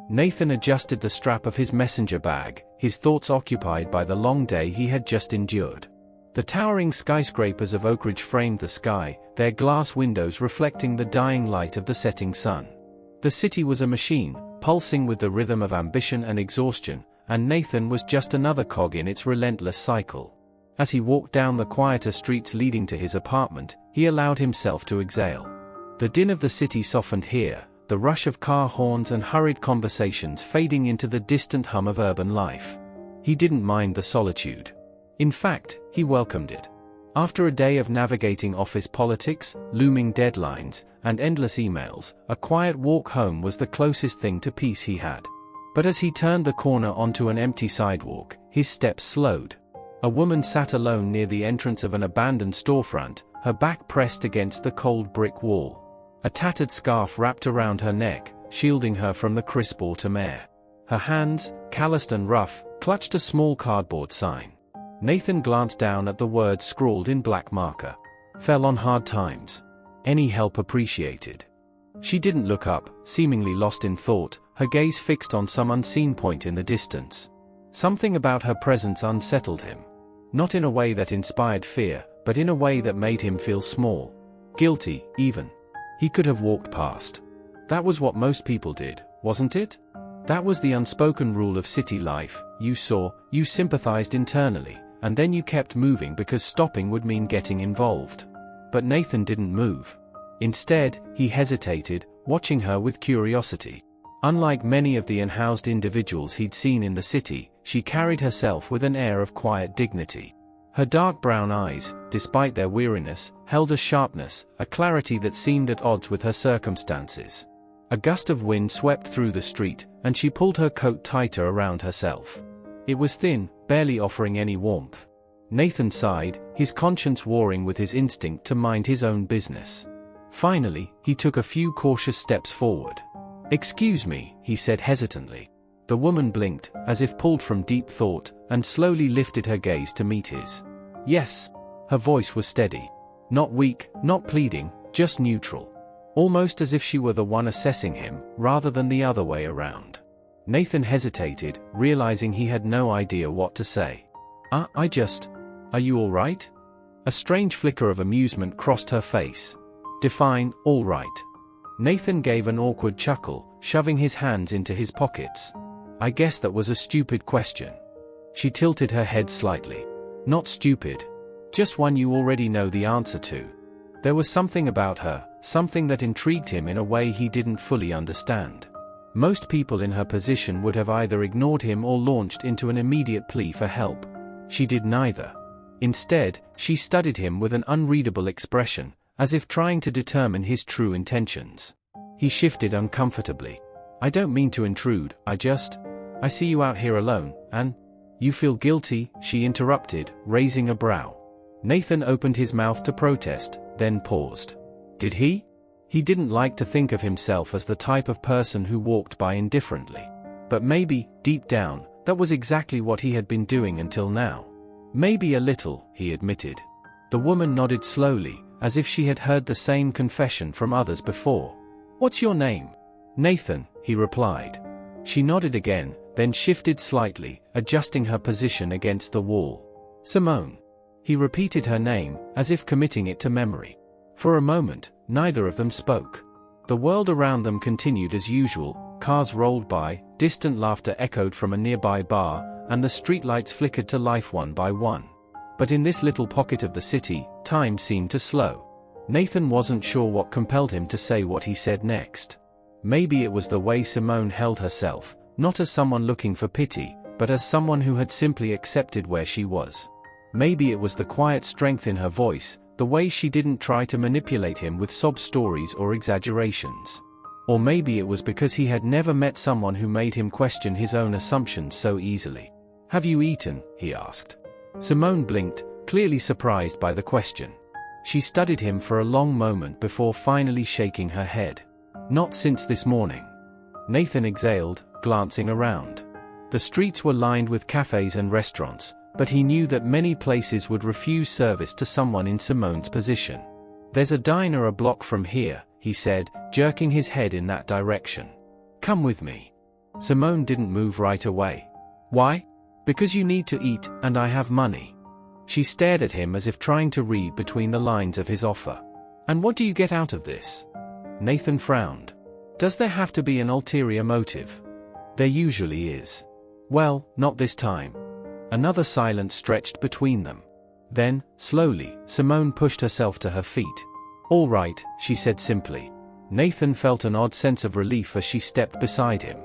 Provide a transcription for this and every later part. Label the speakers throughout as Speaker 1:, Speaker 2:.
Speaker 1: Nathan adjusted the strap of his messenger bag, his thoughts occupied by the long day he had just endured. The towering skyscrapers of Oak Ridge framed the sky, their glass windows reflecting the dying light of the setting sun. The city was a machine, pulsing with the rhythm of ambition and exhaustion, and Nathan was just another cog in its relentless cycle. As he walked down the quieter streets leading to his apartment, he allowed himself to exhale. The din of the city softened here, the rush of car horns and hurried conversations fading into the distant hum of urban life. He didn't mind the solitude. In fact, he welcomed it. After a day of navigating office politics, looming deadlines, and endless emails, a quiet walk home was the closest thing to peace he had. But as he turned the corner onto an empty sidewalk, his steps slowed. A woman sat alone near the entrance of an abandoned storefront, her back pressed against the cold brick wall. A tattered scarf wrapped around her neck, shielding her from the crisp autumn air. Her hands, calloused and rough, clutched a small cardboard sign. Nathan glanced down at the words scrawled in black marker. Fell on hard times. Any help appreciated. She didn't look up, seemingly lost in thought, her gaze fixed on some unseen point in the distance. Something about her presence unsettled him. Not in a way that inspired fear, but in a way that made him feel small. Guilty, even. He could have walked past. That was what most people did, wasn't it? That was the unspoken rule of city life. You saw, you sympathized internally, and then you kept moving because stopping would mean getting involved. But Nathan didn't move. Instead, he hesitated, watching her with curiosity. Unlike many of the unhoused individuals he'd seen in the city, she carried herself with an air of quiet dignity. Her dark brown eyes, despite their weariness, held a sharpness, a clarity that seemed at odds with her circumstances. A gust of wind swept through the street, and she pulled her coat tighter around herself. It was thin, barely offering any warmth. Nathan sighed, his conscience warring with his instinct to mind his own business. Finally, he took a few cautious steps forward. "Excuse me," he said hesitantly. The woman blinked, as if pulled from deep thought, and slowly lifted her gaze to meet his. "Yes." Her voice was steady. Not weak, not pleading, just neutral. Almost as if she were the one assessing him, rather than the other way around. Nathan hesitated, realizing he had no idea what to say. Are you all right?" A strange flicker of amusement crossed her face. "Define, all right." Nathan gave an awkward chuckle, shoving his hands into his pockets. "I guess that was a stupid question." She tilted her head slightly. "Not stupid. Just one you already know the answer to." There was something about her, something that intrigued him in a way he didn't fully understand. Most people in her position would have either ignored him or launched into an immediate plea for help. She did neither. Instead, she studied him with an unreadable expression, as if trying to determine his true intentions. He shifted uncomfortably. "I don't mean to intrude, I see you out here alone, and—" "You feel guilty?" she interrupted, raising a brow. Nathan opened his mouth to protest, then paused. Did he? He didn't like to think of himself as the type of person who walked by indifferently. But maybe, deep down, that was exactly what he had been doing until now. "Maybe a little," he admitted. The woman nodded slowly, as if she had heard the same confession from others before. "What's your name?" "Nathan," he replied. She nodded again, then shifted slightly, adjusting her position against the wall. "Simone." He repeated her name, as if committing it to memory. For a moment, neither of them spoke. The world around them continued as usual, cars rolled by, distant laughter echoed from a nearby bar, and the streetlights flickered to life one by one. But in this little pocket of the city, time seemed to slow. Nathan wasn't sure what compelled him to say what he said next. Maybe it was the way Simone held herself, not as someone looking for pity, but as someone who had simply accepted where she was. Maybe it was the quiet strength in her voice, the way she didn't try to manipulate him with sob stories or exaggerations. Or maybe it was because he had never met someone who made him question his own assumptions so easily. "Have you eaten?" he asked. Simone blinked, clearly surprised by the question. She studied him for a long moment before finally shaking her head. "Not since this morning." Nathan exhaled, glancing around. The streets were lined with cafes and restaurants, but he knew that many places would refuse service to someone in Simone's position. "There's a diner a block from here," he said, jerking his head in that direction. "Come with me." Simone didn't move right away. Why? Because you need to eat, and I have money. She stared at him as if trying to read between the lines of his offer. And what do you get out of this? Nathan frowned. Does there have to be an ulterior motive? There usually is. Well, not this time. Another silence stretched between them. Then, slowly, Simone pushed herself to her feet. All right, she said simply. Nathan felt an odd sense of relief as she stepped beside him.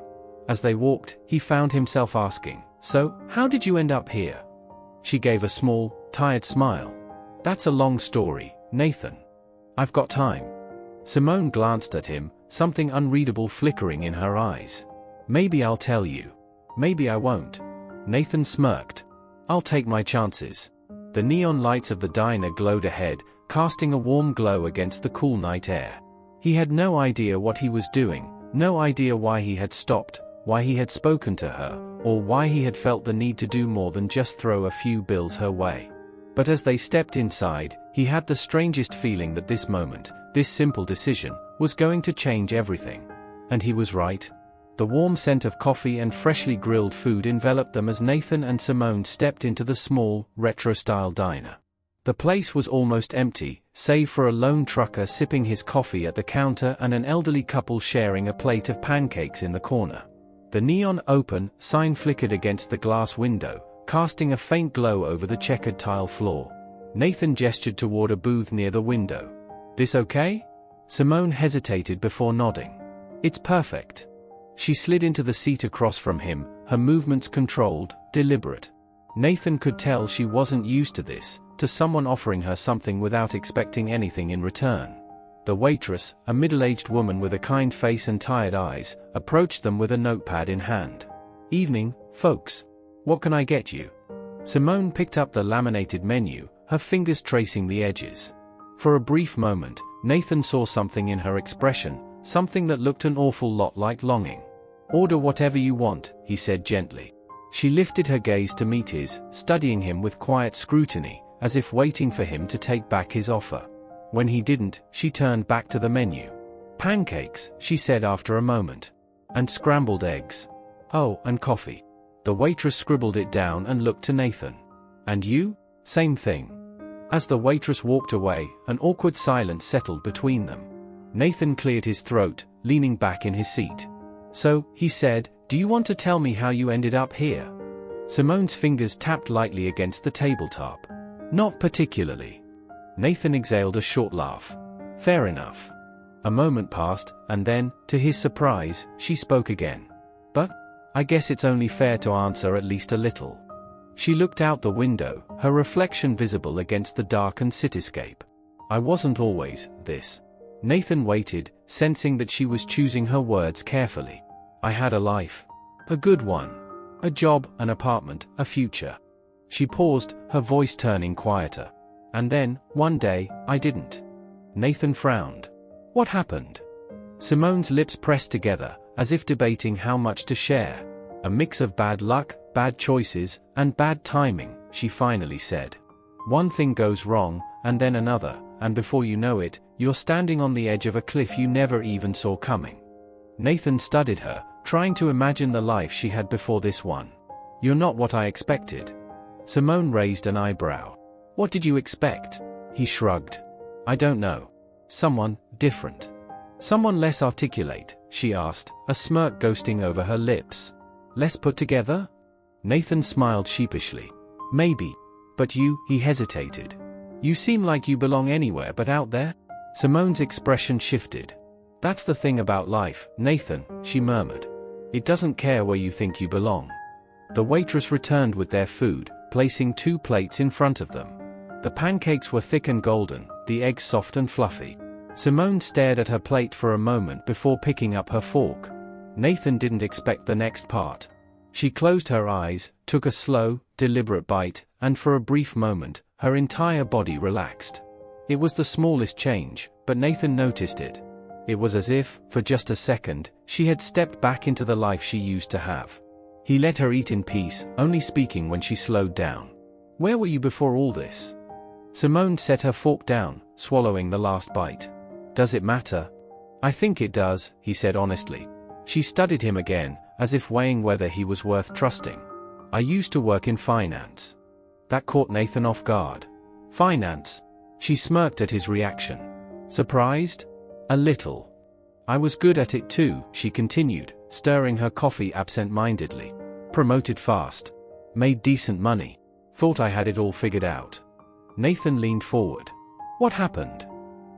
Speaker 1: As they walked, he found himself asking, "So, how did you end up here?" She gave a small, tired smile. "That's a long story, Nathan. I've got time." Simone glanced at him, something unreadable flickering in her eyes. "Maybe I'll tell you. Maybe I won't." Nathan smirked. "I'll take my chances." The neon lights of the diner glowed ahead, casting a warm glow against the cool night air. He had no idea what he was doing, no idea why he had stopped, why he had spoken to her, or why he had felt the need to do more than just throw a few bills her way. But as they stepped inside, he had the strangest feeling that this moment, this simple decision, was going to change everything. And he was right. The warm scent of coffee and freshly grilled food enveloped them as Nathan and Simone stepped into the small, retro-style diner. The place was almost empty, save for a lone trucker sipping his coffee at the counter and an elderly couple sharing a plate of pancakes in the corner. The neon "Open" sign flickered against the glass window, casting a faint glow over the checkered tile floor. Nathan gestured toward a booth near the window. "This okay?" Simone hesitated before nodding. "It's perfect." She slid into the seat across from him, her movements controlled, deliberate. Nathan could tell she wasn't used to this, to someone offering her something without expecting anything in return. The waitress, a middle-aged woman with a kind face and tired eyes, approached them with a notepad in hand. "Evening, folks. What can I get you?" Simone picked up the laminated menu, her fingers tracing the edges. For a brief moment, Nathan saw something in her expression, something that looked an awful lot like longing. "Order whatever you want," he said gently. She lifted her gaze to meet his, studying him with quiet scrutiny, as if waiting for him to take back his offer. When he didn't, she turned back to the menu. "Pancakes," she said after a moment. "And scrambled eggs. Oh, and coffee." The waitress scribbled it down and looked to Nathan. "And you?" "Same thing." As the waitress walked away, an awkward silence settled between them. Nathan cleared his throat, leaning back in his seat. "So," he said, "do you want to tell me how you ended up here?" Simone's fingers tapped lightly against the tabletop. "Not particularly." Nathan exhaled a short laugh. "Fair enough." A moment passed, and then, to his surprise, she spoke again. "But I guess it's only fair to answer at least a little." She looked out the window, her reflection visible against the darkened cityscape. "I wasn't always this." Nathan waited, sensing that she was choosing her words carefully. "I had a life. A good one. A job, an apartment, a future." She paused, her voice turning quieter. "And then, one day, I didn't." Nathan frowned. "What happened?" Simone's lips pressed together, as if debating how much to share. "A mix of bad luck, bad choices, and bad timing," she finally said. "One thing goes wrong, and then another, and before you know it, you're standing on the edge of a cliff you never even saw coming." Nathan studied her, trying to imagine the life she had before this one. "You're not what I expected." Simone raised an eyebrow. "What did you expect?" He shrugged. "I don't know. Someone different." "Someone less articulate?" she asked, a smirk ghosting over her lips. "Less put together?" Nathan smiled sheepishly. "Maybe. But you," he hesitated. "You seem like you belong anywhere but out there?" Simone's expression shifted. "That's the thing about life, Nathan," she murmured. "It doesn't care where you think you belong." The waitress returned with their food, placing 2 plates in front of them. The pancakes were thick and golden, the eggs soft and fluffy. Simone stared at her plate for a moment before picking up her fork. Nathan didn't expect the next part. She closed her eyes, took a slow, deliberate bite, and for a brief moment, her entire body relaxed. It was the smallest change, but Nathan noticed it. It was as if, for just a second, she had stepped back into the life she used to have. He let her eat in peace, only speaking when she slowed down. "Where were you before all this?" Simone set her fork down, swallowing the last bite. "Does it matter?" "I think it does," he said honestly. She studied him again, as if weighing whether he was worth trusting. I used to work in finance. That caught Nathan off guard. Finance? She smirked at his reaction. Surprised? A little. I was good at it too, she continued, stirring her coffee absent-mindedly. Promoted fast. Made decent money. Thought I had it all figured out. Nathan leaned forward. What happened?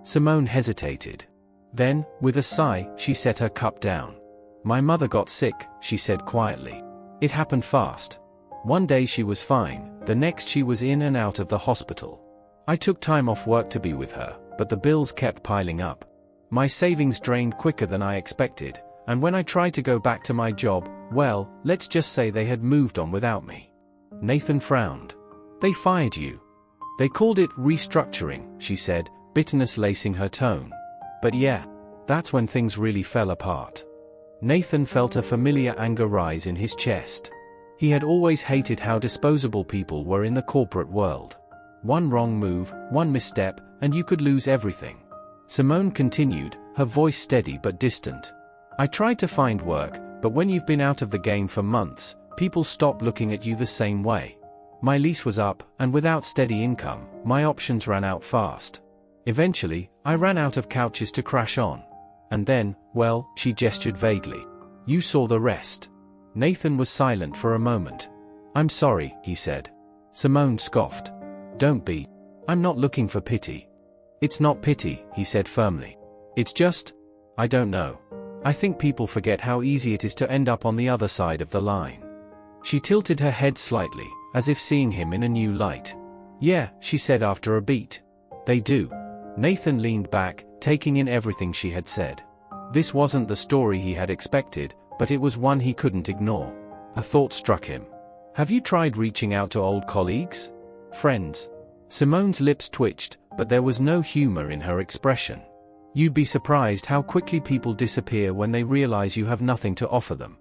Speaker 1: Simone hesitated. Then, with a sigh, she set her cup down. My mother got sick, she said quietly. It happened fast. One day she was fine, the next she was in and out of the hospital. I took time off work to be with her, but the bills kept piling up. My savings drained quicker than I expected, and when I tried to go back to my job, well, let's just say they had moved on without me. Nathan frowned. They fired you. They called it restructuring, she said, bitterness lacing her tone. But yeah, that's when things really fell apart. Nathan felt a familiar anger rise in his chest. He had always hated how disposable people were in the corporate world. One wrong move, one misstep, and you could lose everything. Simone continued, her voice steady but distant. I tried to find work, but when you've been out of the game for months, people stop looking at you the same way. My lease was up, and without steady income, my options ran out fast. Eventually, I ran out of couches to crash on. And then, well, she gestured vaguely. You saw the rest. Nathan was silent for a moment. I'm sorry, he said. Simone scoffed. Don't be. I'm not looking for pity. It's not pity, he said firmly. It's just, I don't know. I think people forget how easy it is to end up on the other side of the line. She tilted her head slightly, as if seeing him in a new light. Yeah, she said after a beat. They do. Nathan leaned back, taking in everything she had said. This wasn't the story he had expected, but it was one he couldn't ignore. A thought struck him. Have you tried reaching out to old colleagues? Friends? Simone's lips twitched, but there was no humor in her expression. You'd be surprised how quickly people disappear when they realize you have nothing to offer them.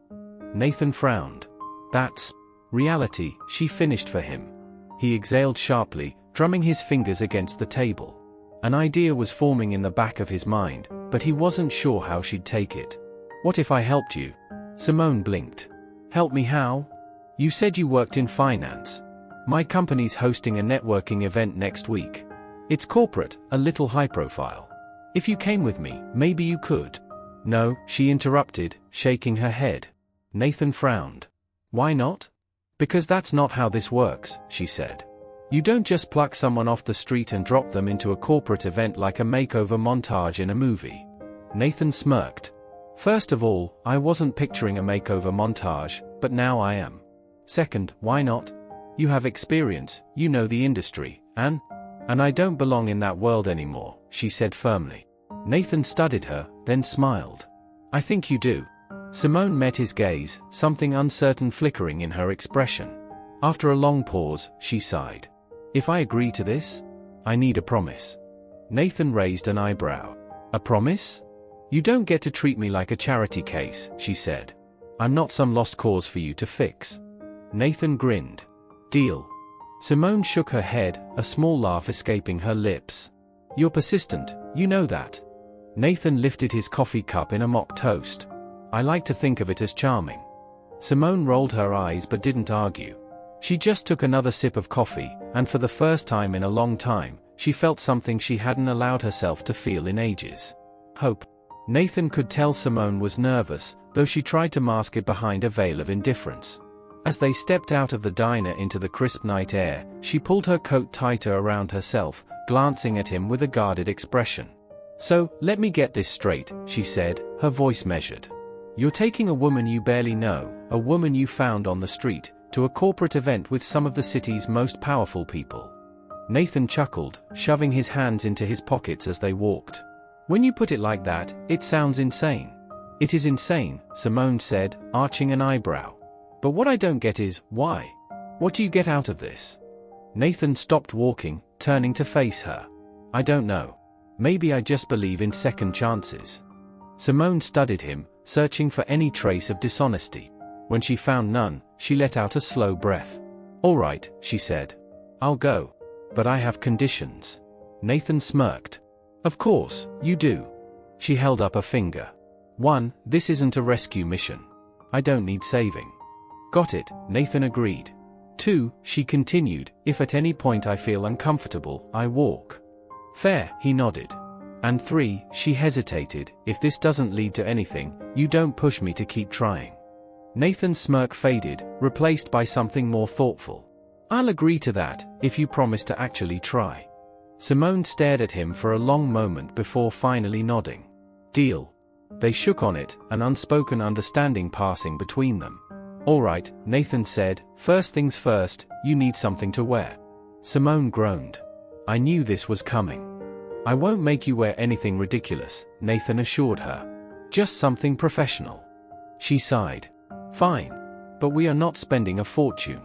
Speaker 1: Nathan frowned. That's reality, she finished for him. He exhaled sharply, drumming his fingers against the table. An idea was forming in the back of his mind, but he wasn't sure how she'd take it. What if I helped you? Simone blinked. Help me how? You said you worked in finance. My company's hosting a networking event next week. It's corporate, a little high profile. If you came with me, maybe you could. No, she interrupted, shaking her head. Nathan frowned. Why not? Because that's not how this works, she said. You don't just pluck someone off the street and drop them into a corporate event like a makeover montage in a movie. Nathan smirked. First of all, I wasn't picturing a makeover montage, but now I am. Second, why not? You have experience, you know the industry, and I don't belong in that world anymore, she said firmly. Nathan studied her, then smiled. I think you do. Simone met his gaze, something uncertain flickering in her expression. After a long pause, she sighed. If I agree to this, I need a promise. Nathan raised an eyebrow. A promise? You don't get to treat me like a charity case, she said. I'm not some lost cause for you to fix. Nathan grinned. Deal. Simone shook her head, a small laugh escaping her lips. You're persistent, you know that. Nathan lifted his coffee cup in a mock toast. I like to think of it as charming. Simone rolled her eyes but didn't argue. She just took another sip of coffee, and for the first time in a long time, she felt something she hadn't allowed herself to feel in ages. Hope. Nathan could tell Simone was nervous, though she tried to mask it behind a veil of indifference. As they stepped out of the diner into the crisp night air, she pulled her coat tighter around herself, glancing at him with a guarded expression. So, let me get this straight, she said, her voice measured. You're taking a woman you barely know, a woman you found on the street, to a corporate event with some of the city's most powerful people. Nathan chuckled, shoving his hands into his pockets as they walked. When you put it like that, it sounds insane. It is insane, Simone said, arching an eyebrow. But what I don't get is, why? What do you get out of this? Nathan stopped walking, turning to face her. I don't know. Maybe I just believe in second chances. Simone studied him, searching for any trace of dishonesty. When she found none, she let out a slow breath. All right, she said. I'll go. But I have conditions. Nathan smirked. Of course, you do. She held up a finger. 1. This isn't a rescue mission. I don't need saving. Got it, Nathan agreed. 2, she continued, if at any point I feel uncomfortable, I walk. Fair, he nodded. And 3, she hesitated, if this doesn't lead to anything, you don't push me to keep trying. Nathan's smirk faded, replaced by something more thoughtful. I'll agree to that, if you promise to actually try. Simone stared at him for a long moment before finally nodding. Deal. They shook on it, an unspoken understanding passing between them. All right, Nathan said, first things first, you need something to wear. Simone groaned. I knew this was coming. I won't make you wear anything ridiculous, Nathan assured her. Just something professional. She sighed. Fine. But we are not spending a fortune.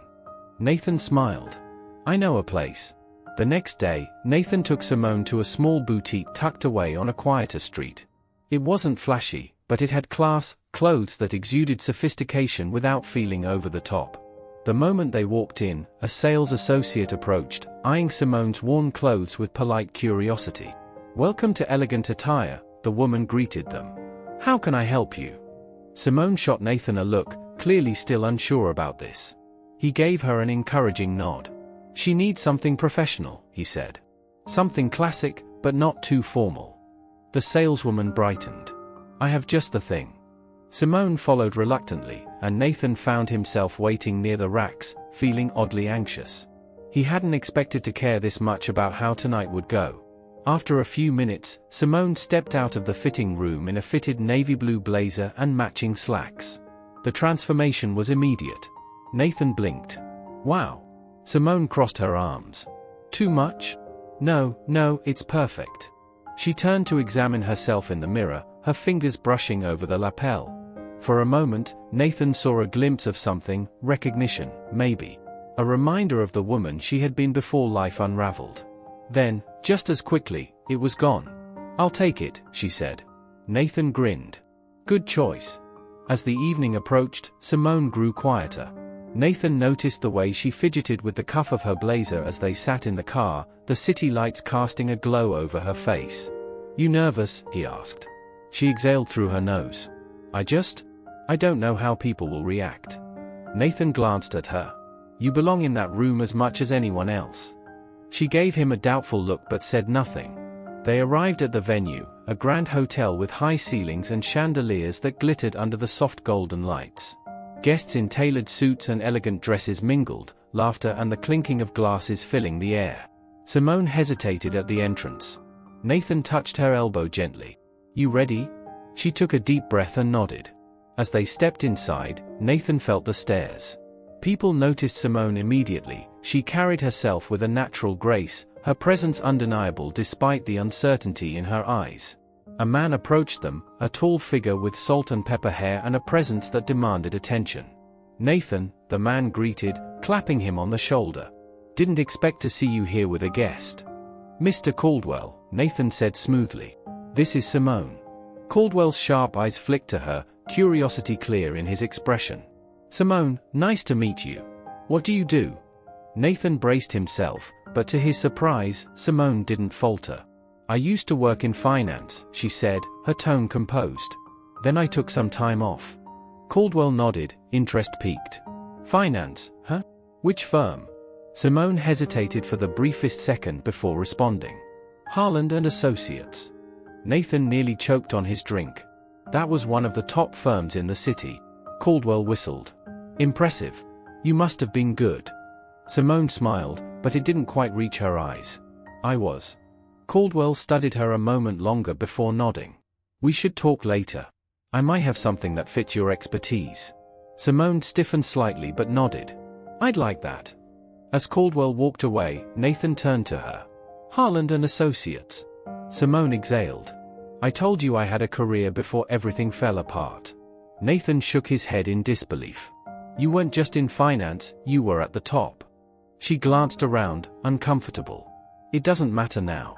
Speaker 1: Nathan smiled. I know a place. The next day, Nathan took Simone to a small boutique tucked away on a quieter street. It wasn't flashy, but it had class, clothes that exuded sophistication without feeling over the top. The moment they walked in, a sales associate approached, eyeing Simone's worn clothes with polite curiosity. Welcome to Elegant Attire, the woman greeted them. How can I help you? Simone shot Nathan a look, clearly still unsure about this. He gave her an encouraging nod. She needs something professional, he said. Something classic, but not too formal. The saleswoman brightened. I have just the thing. Simone followed reluctantly, and Nathan found himself waiting near the racks, feeling oddly anxious. He hadn't expected to care this much about how tonight would go. After a few minutes, Simone stepped out of the fitting room in a fitted navy blue blazer and matching slacks. The transformation was immediate. Nathan blinked. Wow. Simone crossed her arms. Too much? No, it's perfect. She turned to examine herself in the mirror, her fingers brushing over the lapel. For a moment, Nathan saw a glimpse of something, recognition, maybe. A reminder of the woman she had been before life unraveled. Then, just as quickly, it was gone. I'll take it, she said. Nathan grinned. Good choice. As the evening approached, Simone grew quieter. Nathan noticed the way she fidgeted with the cuff of her blazer as they sat in the car, the city lights casting a glow over her face. You nervous? He asked. She exhaled through her nose. I don't know how people will react. Nathan glanced at her. You belong in that room as much as anyone else. She gave him a doubtful look but said nothing. They arrived at the venue, a grand hotel with high ceilings and chandeliers that glittered under the soft golden lights. Guests in tailored suits and elegant dresses mingled, laughter and the clinking of glasses filling the air. Simone hesitated at the entrance. Nathan touched her elbow gently. You ready? She took a deep breath and nodded. As they stepped inside, Nathan felt the stares. People noticed Simone immediately. She carried herself with a natural grace, her presence undeniable despite the uncertainty in her eyes. A man approached them, a tall figure with salt and pepper hair and a presence that demanded attention. Nathan, the man greeted, clapping him on the shoulder. Didn't expect to see you here with a guest. Mr. Caldwell, Nathan said smoothly. This is Simone. Caldwell's sharp eyes flicked to her, curiosity clear in his expression. Simone, nice to meet you. What do you do? Nathan braced himself, but to his surprise, Simone didn't falter. I used to work in finance, she said, her tone composed. Then I took some time off. Caldwell nodded, interest piqued. Finance, huh? Which firm? Simone hesitated for the briefest second before responding. Harland and Associates. Nathan nearly choked on his drink. That was one of the top firms in the city. Caldwell whistled. Impressive. You must have been good. Simone smiled, but it didn't quite reach her eyes. I was. Caldwell studied her a moment longer before nodding. We should talk later. I might have something that fits your expertise. Simone stiffened slightly but nodded. I'd like that. As Caldwell walked away, Nathan turned to her. Harland and Associates. Simone exhaled. I told you I had a career before everything fell apart. Nathan shook his head in disbelief. You weren't just in finance, you were at the top. She glanced around, uncomfortable. It doesn't matter now.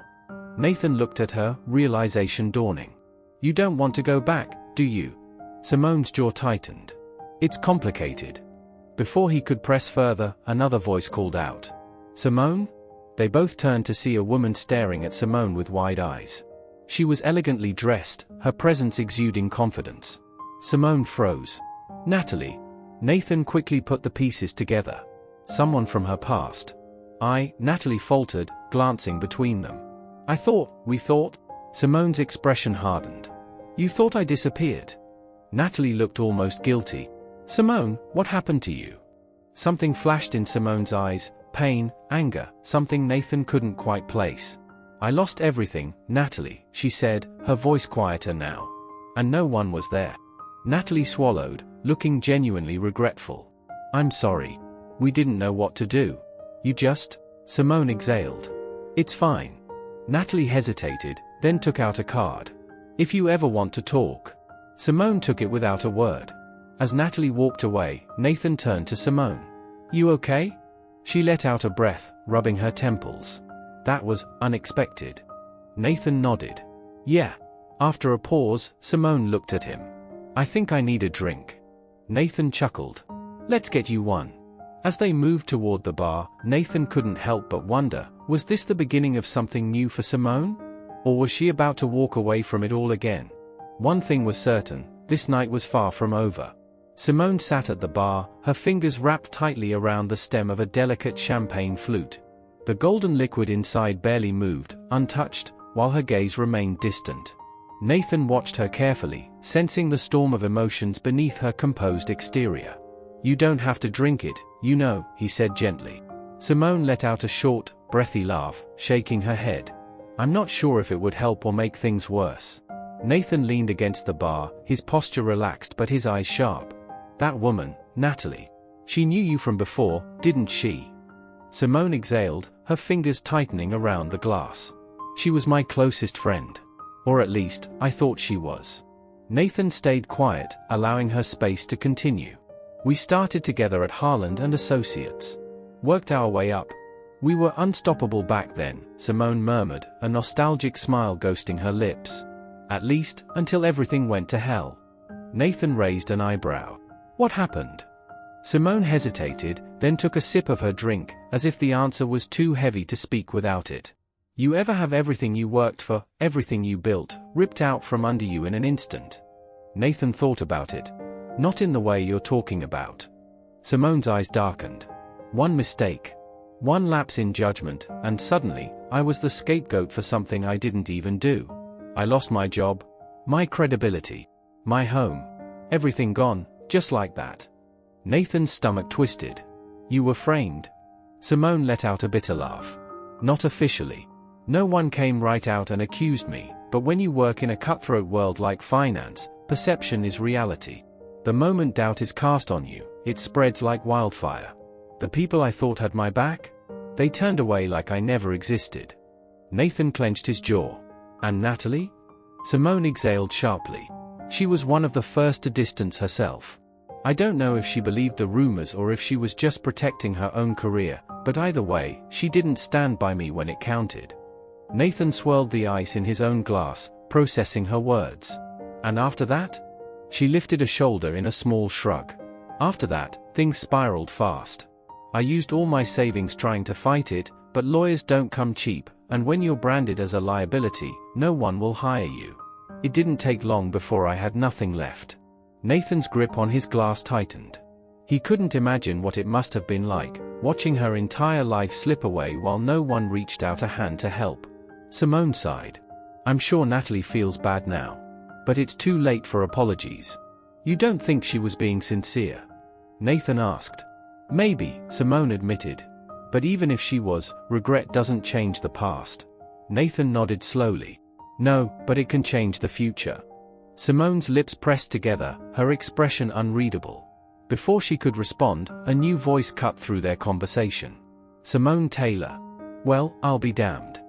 Speaker 1: Nathan looked at her, realization dawning. You don't want to go back, do you? Simone's jaw tightened. It's complicated. Before he could press further, another voice called out. Simone? They both turned to see a woman staring at Simone with wide eyes. She was elegantly dressed, her presence exuding confidence. Simone froze. Natalie. Nathan quickly put the pieces together. Someone from her past. Natalie faltered, glancing between them. We thought? Simone's expression hardened. You thought I disappeared? Natalie looked almost guilty. Simone, what happened to you? Something flashed in Simone's eyes, pain, anger, something Nathan couldn't quite place. I lost everything, Natalie, she said, her voice quieter now. And no one was there. Natalie swallowed, looking genuinely regretful. I'm sorry. We didn't know what to do. You just? Simone exhaled. It's fine. Natalie hesitated, then took out a card. If you ever want to talk. Simone took it without a word. As Natalie walked away, Nathan turned to Simone. You okay? She let out a breath, rubbing her temples. That was unexpected. Nathan nodded. Yeah. After a pause, Simone looked at him. I think I need a drink. Nathan chuckled. Let's get you one. As they moved toward the bar, Nathan couldn't help but wonder, was this the beginning of something new for Simone? Or was she about to walk away from it all again? One thing was certain, this night was far from over. Simone sat at the bar, her fingers wrapped tightly around the stem of a delicate champagne flute. The golden liquid inside barely moved, untouched, while her gaze remained distant. Nathan watched her carefully, sensing the storm of emotions beneath her composed exterior. You don't have to drink it, you know, he said gently. Simone let out a short, breathy laugh, shaking her head. I'm not sure if it would help or make things worse. Nathan leaned against the bar, his posture relaxed but his eyes sharp. That woman, Natalie. She knew you from before, didn't she? Simone exhaled, her fingers tightening around the glass. She was my closest friend. Or at least, I thought she was. Nathan stayed quiet, allowing her space to continue. We started together at Harland and Associates. Worked our way up. We were unstoppable back then, Simone murmured, a nostalgic smile ghosting her lips. At least, until everything went to hell. Nathan raised an eyebrow. What happened? Simone hesitated, then took a sip of her drink, as if the answer was too heavy to speak without it. You ever have everything you worked for, everything you built, ripped out from under you in an instant? Nathan thought about it. Not in the way you're talking about. Simone's eyes darkened. One mistake. One lapse in judgment, and suddenly, I was the scapegoat for something I didn't even do. I lost my job, my credibility, my home. Everything gone, just like that. Nathan's stomach twisted. You were framed. Simone let out a bitter laugh. Not officially. No one came right out and accused me, but when you work in a cutthroat world like finance, perception is reality. The moment doubt is cast on you, it spreads like wildfire. The people I thought had my back? They turned away like I never existed. Nathan clenched his jaw. And Natalie? Simone exhaled sharply. She was one of the first to distance herself. I don't know if she believed the rumors or if she was just protecting her own career, but either way, she didn't stand by me when it counted. Nathan swirled the ice in his own glass, processing her words. And after that? She lifted a shoulder in a small shrug. After that, things spiraled fast. I used all my savings trying to fight it, but lawyers don't come cheap, and when you're branded as a liability, no one will hire you. It didn't take long before I had nothing left. Nathan's grip on his glass tightened. He couldn't imagine what it must have been like, watching her entire life slip away while no one reached out a hand to help. Simone sighed. I'm sure Natalie feels bad now. But it's too late for apologies. You don't think she was being sincere? Nathan asked. Maybe, Simone admitted. But even if she was, regret doesn't change the past. Nathan nodded slowly. No, but it can change the future. Simone's lips pressed together, her expression unreadable. Before she could respond, a new voice cut through their conversation. Simone Taylor. Well, I'll be damned.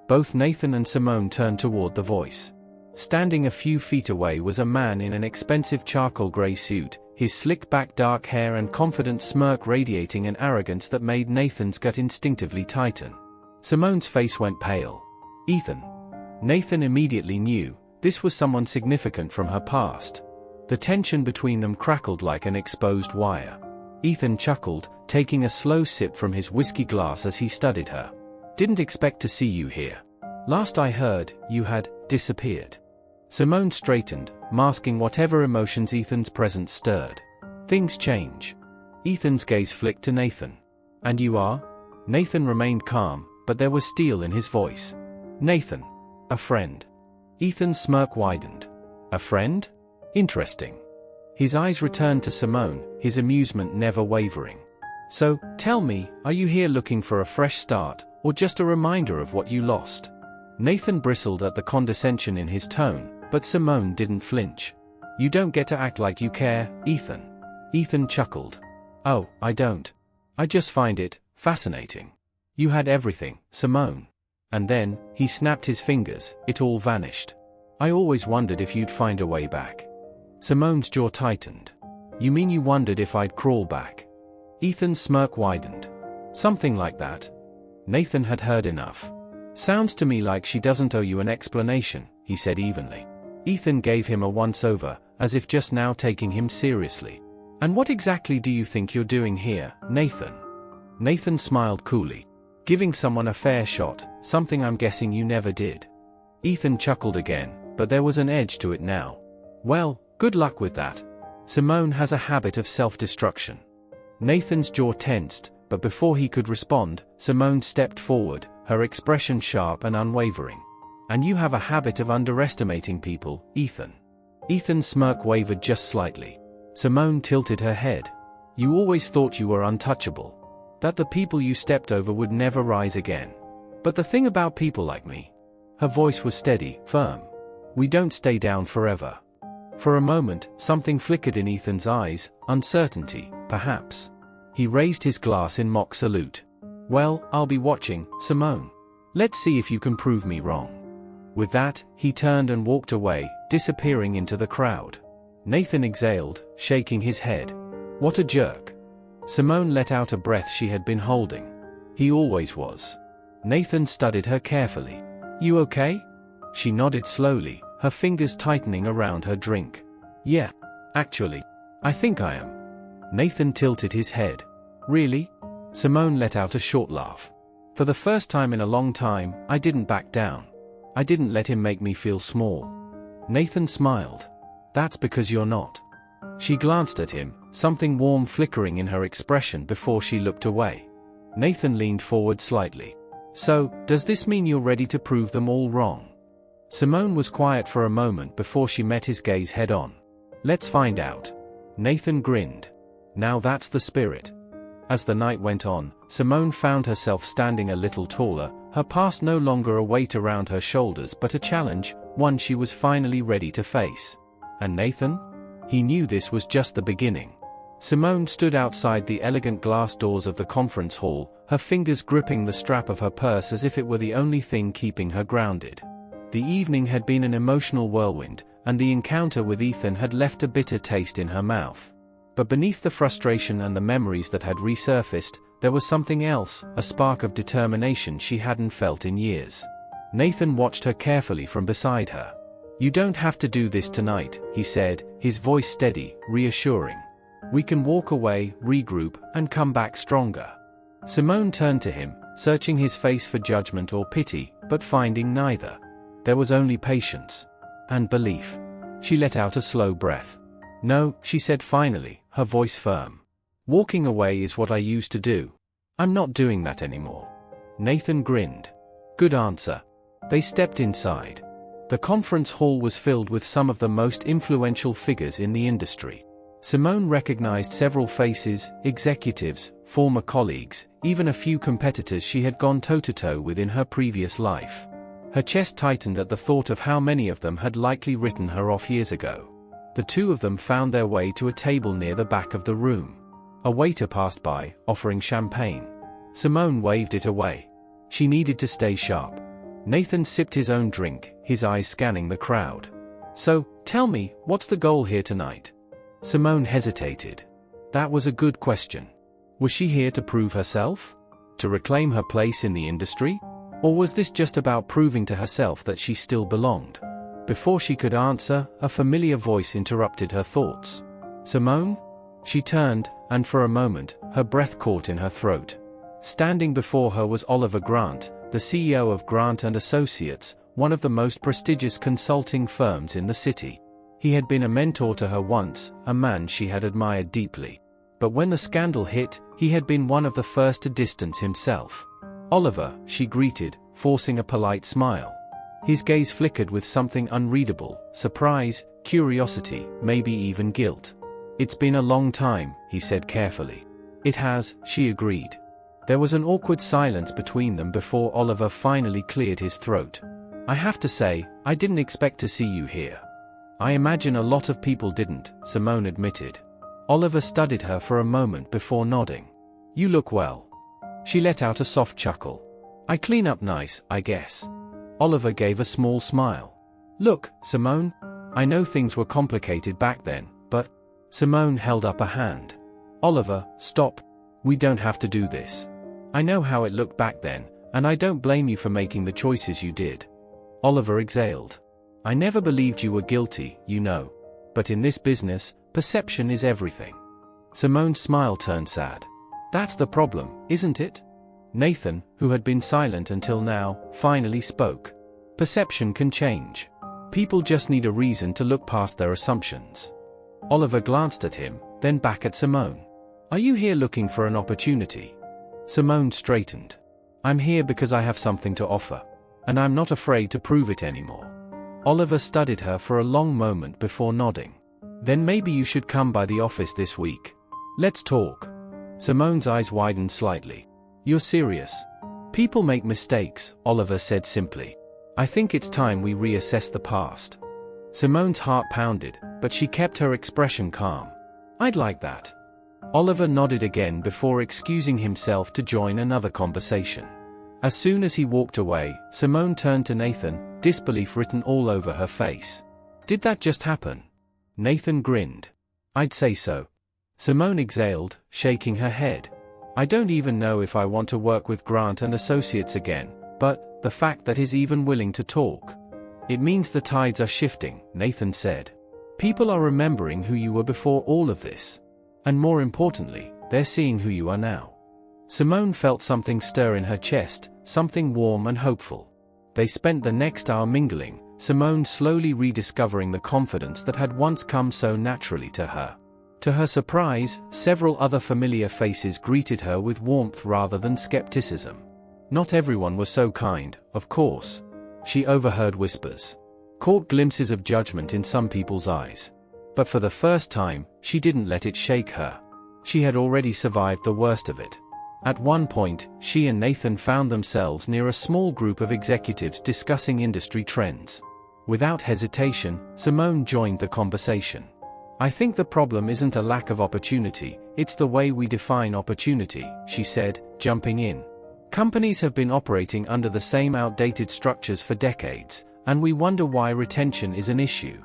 Speaker 1: Both Nathan and Simone turned toward the voice. Standing a few feet away was a man in an expensive charcoal gray suit, his slick-back dark hair and confident smirk radiating an arrogance that made Nathan's gut instinctively tighten. Simone's face went pale. Ethan. Nathan immediately knew, this was someone significant from her past. The tension between them crackled like an exposed wire. Ethan chuckled, taking a slow sip from his whiskey glass as he studied her. Didn't expect to see you here. Last I heard, you had disappeared. Simone straightened, masking whatever emotions Ethan's presence stirred. Things change. Ethan's gaze flicked to Nathan. And you are? Nathan remained calm, but there was steel in his voice. Nathan. A friend. Ethan's smirk widened. A friend? Interesting. His eyes returned to Simone, his amusement never wavering. So, tell me, are you here looking for a fresh start, or just a reminder of what you lost? Nathan bristled at the condescension in his tone, but Simone didn't flinch. You don't get to act like you care, Ethan. Ethan chuckled. Oh, I don't. I just find it fascinating. You had everything, Simone. And then, he snapped his fingers, it all vanished. I always wondered if you'd find a way back. Simone's jaw tightened. You mean you wondered if I'd crawl back? Ethan's smirk widened. Something like that. Nathan had heard enough. Sounds to me like she doesn't owe you an explanation, he said evenly. Ethan gave him a once-over, as if just now taking him seriously. And what exactly do you think you're doing here, Nathan? Nathan smiled coolly. Giving someone a fair shot, something I'm guessing you never did. Ethan chuckled again, but there was an edge to it now. Well, good luck with that. Simone has a habit of self-destruction. Nathan's jaw tensed, but before he could respond, Simone stepped forward, her expression sharp and unwavering. And you have a habit of underestimating people, Ethan. Ethan's smirk wavered just slightly. Simone tilted her head. You always thought you were untouchable. That the people you stepped over would never rise again. But the thing about people like me. Her voice was steady, firm. We don't stay down forever. For a moment, something flickered in Ethan's eyes, uncertainty, perhaps. He raised his glass in mock salute. Well, I'll be watching, Simone. Let's see if you can prove me wrong. With that, he turned and walked away, disappearing into the crowd. Nathan exhaled, shaking his head. What a jerk. Simone let out a breath she had been holding. He always was. Nathan studied her carefully. You okay? She nodded slowly, her fingers tightening around her drink. Yeah. Actually. I think I am. Nathan tilted his head. Really? Simone let out a short laugh. For the first time in a long time, I didn't back down. I didn't let him make me feel small. Nathan smiled. That's because you're not. She glanced at him, something warm flickering in her expression before she looked away. Nathan leaned forward slightly. So, does this mean you're ready to prove them all wrong? Simone was quiet for a moment before she met his gaze head-on. Let's find out. Nathan grinned. Now that's the spirit. As the night went on, Simone found herself standing a little taller, her past no longer a weight around her shoulders but a challenge, one she was finally ready to face. And Nathan? He knew this was just the beginning. Simone stood outside the elegant glass doors of the conference hall, her fingers gripping the strap of her purse as if it were the only thing keeping her grounded. The evening had been an emotional whirlwind, and the encounter with Ethan had left a bitter taste in her mouth. But beneath the frustration and the memories that had resurfaced, there was something else, a spark of determination she hadn't felt in years. Nathan watched her carefully from beside her. You don't have to do this tonight, he said, his voice steady, reassuring. We can walk away, regroup, and come back stronger. Simone turned to him, searching his face for judgment or pity, but finding neither. There was only patience. And belief. She let out a slow breath. No, she said finally, her voice firm. Walking away is what I used to do. I'm not doing that anymore. Nathan grinned. Good answer. They stepped inside. The conference hall was filled with some of the most influential figures in the industry. Simone recognized several faces, executives, former colleagues, even a few competitors she had gone toe-to-toe with in her previous life. Her chest tightened at the thought of how many of them had likely written her off years ago. The two of them found their way to a table near the back of the room. A waiter passed by, offering champagne. Simone waved it away. She needed to stay sharp. Nathan sipped his own drink, his eyes scanning the crowd. So, tell me, what's the goal here tonight? Simone hesitated. That was a good question. Was she here to prove herself? To reclaim her place in the industry? Or was this just about proving to herself that she still belonged? Before she could answer, a familiar voice interrupted her thoughts. Simone? She turned, and for a moment, her breath caught in her throat. Standing before her was Oliver Grant, the CEO of Grant & Associates, one of the most prestigious consulting firms in the city. He had been a mentor to her once, a man she had admired deeply. But when the scandal hit, he had been one of the first to distance himself. "Oliver," she greeted, forcing a polite smile. His gaze flickered with something unreadable: surprise, curiosity, maybe even guilt. "It's been a long time," he said carefully. "It has," she agreed. There was an awkward silence between them before Oliver finally cleared his throat. "I have to say, I didn't expect to see you here." "I imagine a lot of people didn't," Simone admitted. Oliver studied her for a moment before nodding. "You look well." She let out a soft chuckle. "I clean up nice, I guess." Oliver gave a small smile. "Look, Simone, I know things were complicated back then, but—" Simone held up a hand. "Oliver, stop. We don't have to do this. I know how it looked back then, and I don't blame you for making the choices you did." Oliver exhaled. "I never believed you were guilty, you know. But in this business, perception is everything." Simone's smile turned sad. "That's the problem, isn't it?" Nathan, who had been silent until now, finally spoke. "Perception can change. People just need a reason to look past their assumptions." Oliver glanced at him, then back at Simone. "Are you here looking for an opportunity?" Simone straightened. "I'm here because I have something to offer. And I'm not afraid to prove it anymore." Oliver studied her for a long moment before nodding. "Then maybe you should come by the office this week. Let's talk." Simone's eyes widened slightly. "You're serious?" "People make mistakes," Oliver said simply. "I think it's time we reassess the past." Simone's heart pounded, but she kept her expression calm. "I'd like that." Oliver nodded again before excusing himself to join another conversation. As soon as he walked away, Simone turned to Nathan, disbelief written all over her face. "Did that just happen?" Nathan grinned. "I'd say so." Simone exhaled, shaking her head. "I don't even know if I want to work with Grant and Associates again, but the fact that he's even willing to talk. It means the tides are shifting," Nathan said. "People are remembering who you were before all of this. And more importantly, they're seeing who you are now." Simone felt something stir in her chest, something warm and hopeful. They spent the next hour mingling, Simone slowly rediscovering the confidence that had once come so naturally to her. To her surprise, several other familiar faces greeted her with warmth rather than skepticism. Not everyone was so kind, of course. She overheard whispers, caught glimpses of judgment in some people's eyes. But for the first time, she didn't let it shake her. She had already survived the worst of it. At one point, she and Nathan found themselves near a small group of executives discussing industry trends. Without hesitation, Simone joined the conversation. "I think the problem isn't a lack of opportunity, it's the way we define opportunity," she said, jumping in. "Companies have been operating under the same outdated structures for decades, and we wonder why retention is an issue."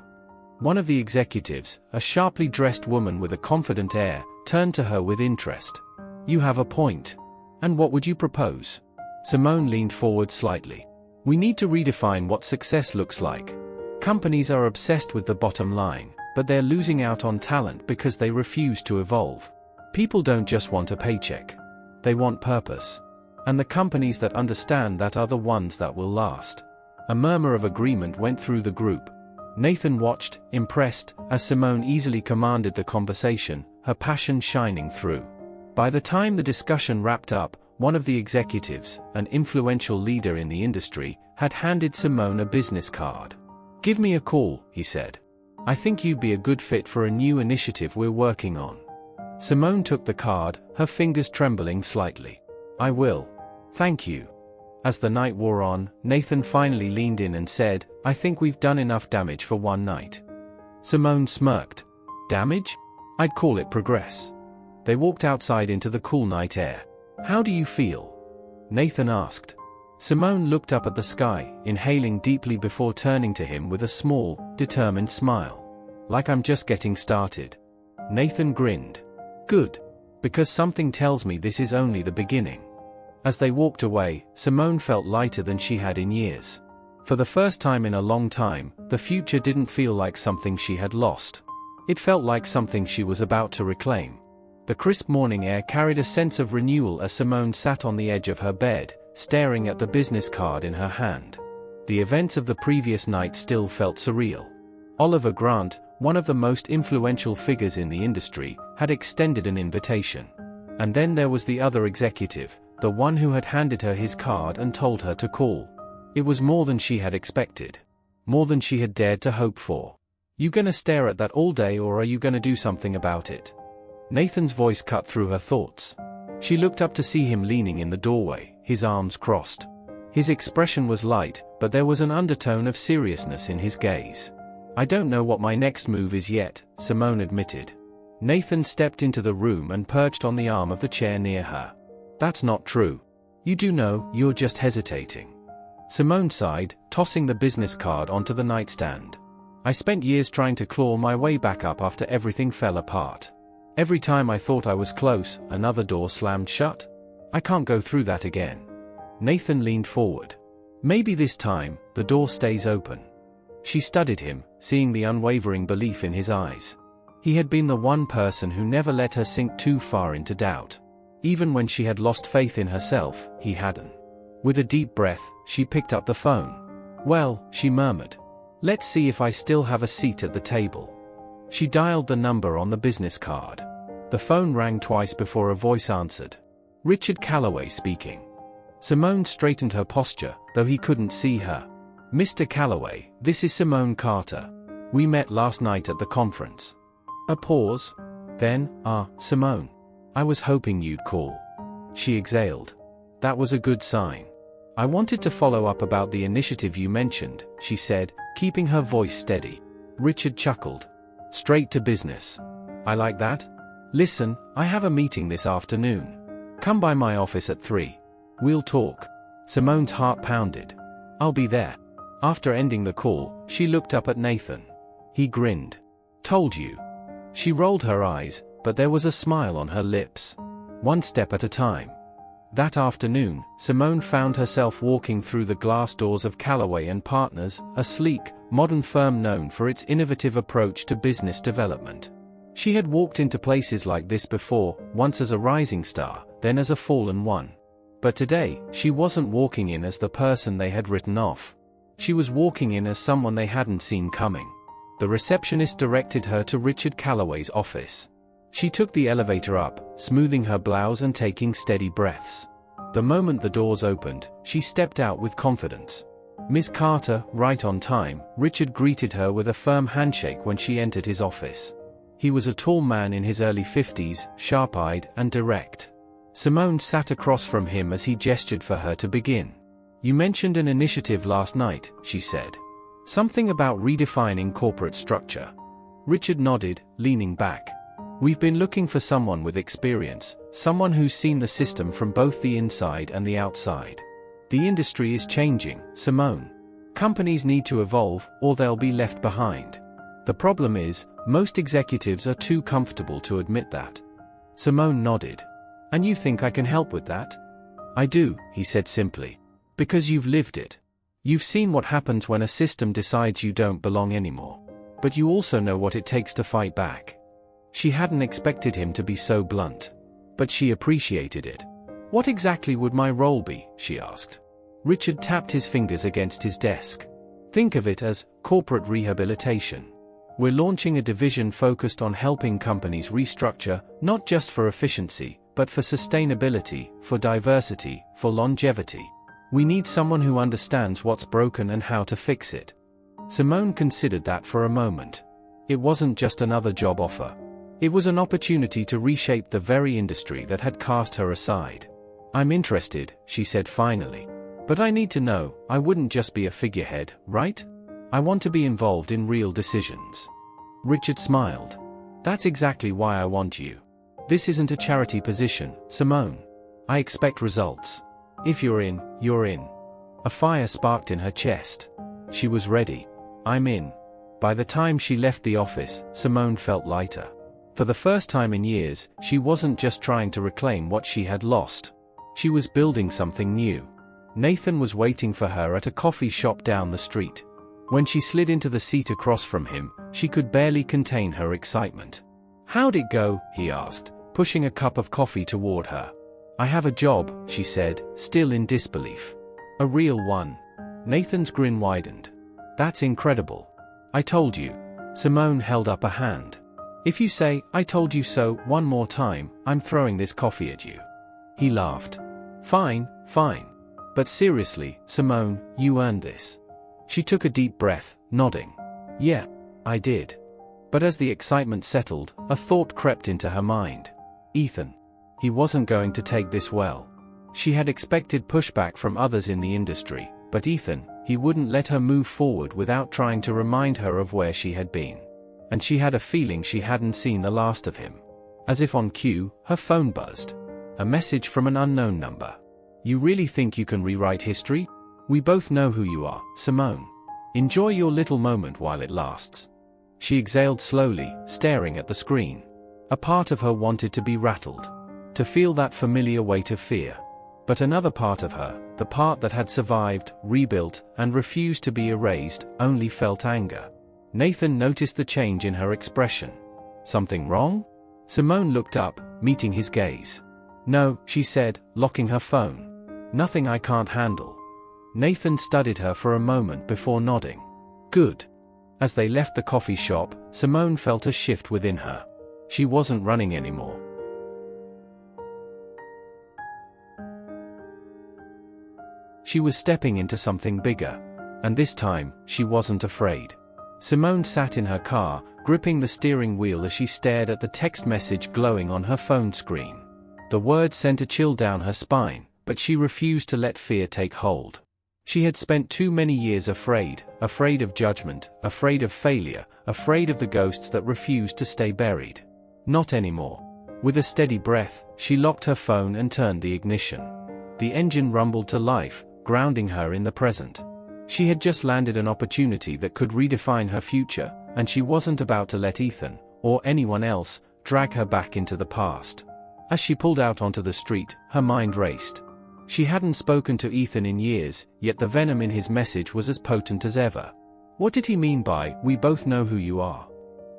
Speaker 1: One of the executives, a sharply dressed woman with a confident air, turned to her with interest. "You have a point. And what would you propose?" Simone leaned forward slightly. "We need to redefine what success looks like. Companies are obsessed with the bottom line, but they're losing out on talent because they refuse to evolve. People don't just want a paycheck. They want purpose. And the companies that understand that are the ones that will last." A murmur of agreement went through the group. Nathan watched, impressed, as Simone easily commanded the conversation, her passion shining through. By the time the discussion wrapped up, one of the executives, an influential leader in the industry, had handed Simone a business card. "Give me a call," he said. "I think you'd be a good fit for a new initiative we're working on." Simone took the card, her fingers trembling slightly. "I will. Thank you." As the night wore on, Nathan finally leaned in and said, "I think we've done enough damage for one night." Simone smirked. "Damage? I'd call it progress." They walked outside into the cool night air. "How do you feel?" Nathan asked. Simone looked up at the sky, inhaling deeply before turning to him with a small, determined smile. "Like I'm just getting started." Nathan grinned. "Good. Because something tells me this is only the beginning." As they walked away, Simone felt lighter than she had in years. For the first time in a long time, the future didn't feel like something she had lost. It felt like something she was about to reclaim. The crisp morning air carried a sense of renewal as Simone sat on the edge of her bed, staring at the business card in her hand. The events of the previous night still felt surreal. Oliver Grant, One of the most influential figures in the industry had extended an invitation. And then there was the other executive, the one who had handed her his card and told her to call. It was more than she had expected. More than she had dared to hope for. You gonna stare at that all day, or are you gonna do something about it? Nathan's voice cut through her thoughts. She looked up to see him leaning in the doorway, his arms crossed. His expression was light, but there was an undertone of seriousness in his gaze. I don't know what my next move is yet, Simone admitted. Nathan stepped into the room and perched on the arm of the chair near her. That's not true. You do know, you're just hesitating. Simone sighed, tossing the business card onto the nightstand. I spent years trying to claw my way back up after everything fell apart. Every time I thought I was close, another door slammed shut. I can't go through that again. Nathan leaned forward. Maybe this time, the door stays open. She studied him, seeing the unwavering belief in his eyes. He had been the one person who never let her sink too far into doubt. Even when she had lost faith in herself, he hadn't. With a deep breath, she picked up the phone. Well, she murmured. Let's see if I still have a seat at the table. She dialed the number on the business card. The phone rang twice before a voice answered. Richard Calloway speaking. Simone straightened her posture, though he couldn't see her. Mr. Calloway, this is Simone Carter. We met last night at the conference. A pause. Then, Simone. I was hoping you'd call. She exhaled. That was a good sign. I wanted to follow up about the initiative you mentioned, she said, keeping her voice steady. Richard chuckled. Straight to business. I like that. Listen, I have a meeting this afternoon. Come by my office at 3. We'll talk. Simone's heart pounded. I'll be there. After ending the call, she looked up at Nathan. He grinned. Told you. She rolled her eyes, but there was a smile on her lips. One step at a time. That afternoon, Simone found herself walking through the glass doors of Calloway and Partners, a sleek, modern firm known for its innovative approach to business development. She had walked into places like this before, once as a rising star, then as a fallen one. But today, she wasn't walking in as the person they had written off. She was walking in as someone they hadn't seen coming. The receptionist directed her to Richard Calloway's office. She took the elevator up, smoothing her blouse and taking steady breaths. The moment the doors opened, she stepped out with confidence. Miss Carter, right on time, Richard greeted her with a firm handshake when she entered his office. He was a tall man in his early 50s, sharp-eyed and direct. Simone sat across from him as he gestured for her to begin. You mentioned an initiative last night, she said. Something about redefining corporate structure. Richard nodded, leaning back. We've been looking for someone with experience, someone who's seen the system from both the inside and the outside. The industry is changing, Simone. Companies need to evolve, or they'll be left behind. The problem is, most executives are too comfortable to admit that. Simone nodded. And you think I can help with that? I do, he said simply. Because you've lived it. You've seen what happens when a system decides you don't belong anymore. But you also know what it takes to fight back. She hadn't expected him to be so blunt. But she appreciated it. What exactly would my role be, she asked. Richard tapped his fingers against his desk. Think of it as corporate rehabilitation. We're launching a division focused on helping companies restructure, not just for efficiency, but for sustainability, for diversity, for longevity. We need someone who understands what's broken and how to fix it. Simone considered that for a moment. It wasn't just another job offer. It was an opportunity to reshape the very industry that had cast her aside. I'm interested, she said finally. But I need to know, I wouldn't just be a figurehead, right? I want to be involved in real decisions. Richard smiled. That's exactly why I want you. This isn't a charity position, Simone. I expect results. If you're in, you're in. A fire sparked in her chest. She was ready. I'm in. By the time she left the office, Simone felt lighter. For the first time in years, she wasn't just trying to reclaim what she had lost. She was building something new. Nathan was waiting for her at a coffee shop down the street. When she slid into the seat across from him, she could barely contain her excitement. How'd it go? He asked, pushing a cup of coffee toward her. I have a job, she said, still in disbelief. A real one. Nathan's grin widened. That's incredible. I told you. Simone held up a hand. If you say, "I told you so," one more time, I'm throwing this coffee at you. He laughed. Fine, fine. But seriously, Simone, you earned this. She took a deep breath, nodding. Yeah, I did. But as the excitement settled, a thought crept into her mind. Ethan. He wasn't going to take this well. She had expected pushback from others in the industry, but Ethan, he wouldn't let her move forward without trying to remind her of where she had been. And she had a feeling she hadn't seen the last of him. As if on cue, her phone buzzed. A message from an unknown number. You really think you can rewrite history? We both know who you are, Simone. Enjoy your little moment while it lasts. She exhaled slowly, staring at the screen. A part of her wanted to be rattled. To feel that familiar weight of fear. But another part of her, the part that had survived, rebuilt, and refused to be erased, only felt anger. Nathan noticed the change in her expression. Something wrong? Simone looked up, meeting his gaze. No, she said, locking her phone. Nothing I can't handle. Nathan studied her for a moment before nodding. Good. As they left the coffee shop, Simone felt a shift within her. She wasn't running anymore. She was stepping into something bigger. And this time, she wasn't afraid. Simone sat in her car, gripping the steering wheel as she stared at the text message glowing on her phone screen. The words sent a chill down her spine, but she refused to let fear take hold. She had spent too many years afraid of judgment, afraid of failure, afraid of the ghosts that refused to stay buried. Not anymore. With a steady breath, she locked her phone and turned the ignition. The engine rumbled to life, grounding her in the present. She had just landed an opportunity that could redefine her future, and she wasn't about to let Ethan, or anyone else, drag her back into the past. As she pulled out onto the street, her mind raced. She hadn't spoken to Ethan in years, yet the venom in his message was as potent as ever. What did he mean by, "We both know who you are"?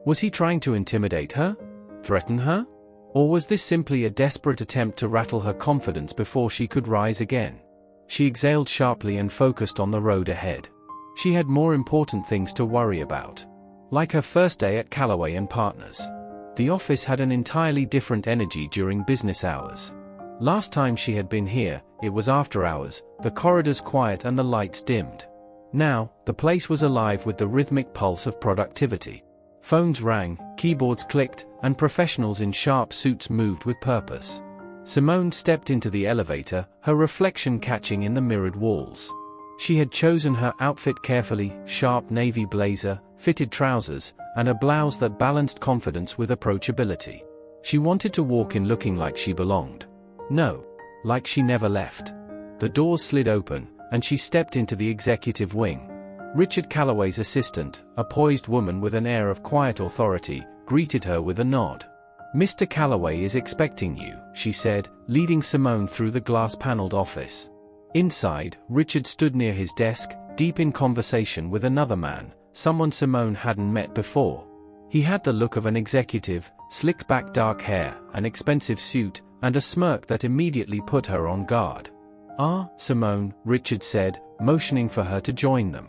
Speaker 1: Was he trying to intimidate her? Threaten her? Or was this simply a desperate attempt to rattle her confidence before she could rise again? She exhaled sharply and focused on the road ahead. She had more important things to worry about. Like her first day at Callaway and Partners. The office had an entirely different energy during business hours. Last time she had been here, it was after hours, the corridors quiet and the lights dimmed. Now, the place was alive with the rhythmic pulse of productivity. Phones rang, keyboards clicked, and professionals in sharp suits moved with purpose. Simone stepped into the elevator, her reflection catching in the mirrored walls. She had chosen her outfit carefully, sharp navy blazer, fitted trousers, and a blouse that balanced confidence with approachability. She wanted to walk in looking like she belonged. No, like she never left. The doors slid open, and she stepped into the executive wing. Richard Callaway's assistant, a poised woman with an air of quiet authority, greeted her with a nod. "Mr. Callaway is expecting you," she said, leading Simone through the glass-paneled office. Inside, Richard stood near his desk, deep in conversation with another man, someone Simone hadn't met before. He had the look of an executive, slicked-back dark hair, an expensive suit, and a smirk that immediately put her on guard. "Ah, Simone," Richard said, motioning for her to join them.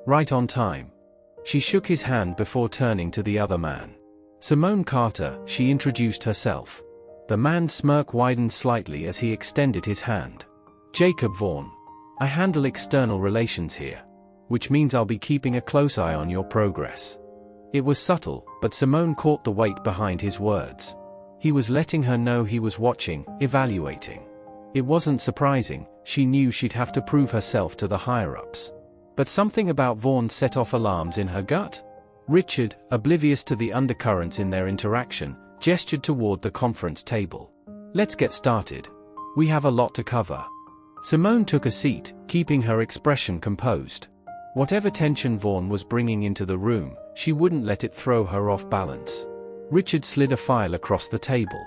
Speaker 1: "Right on time." She shook his hand before turning to the other man. "Simone Carter," she introduced herself. The man's smirk widened slightly as he extended his hand. "Jacob Vaughn. I handle external relations here. Which means I'll be keeping a close eye on your progress." It was subtle, but Simone caught the weight behind his words. He was letting her know he was watching, evaluating. It wasn't surprising, she knew she'd have to prove herself to the higher-ups. But something about Vaughn set off alarms in her gut. Richard, oblivious to the undercurrents in their interaction, gestured toward the conference table. "Let's get started. We have a lot to cover." Simone took a seat, keeping her expression composed. Whatever tension Vaughn was bringing into the room, she wouldn't let it throw her off balance. Richard slid a file across the table.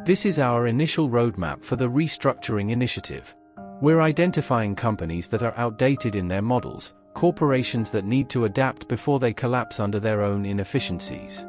Speaker 1: "This is our initial roadmap for the restructuring initiative. We're identifying companies that are outdated in their models, corporations that need to adapt before they collapse under their own inefficiencies."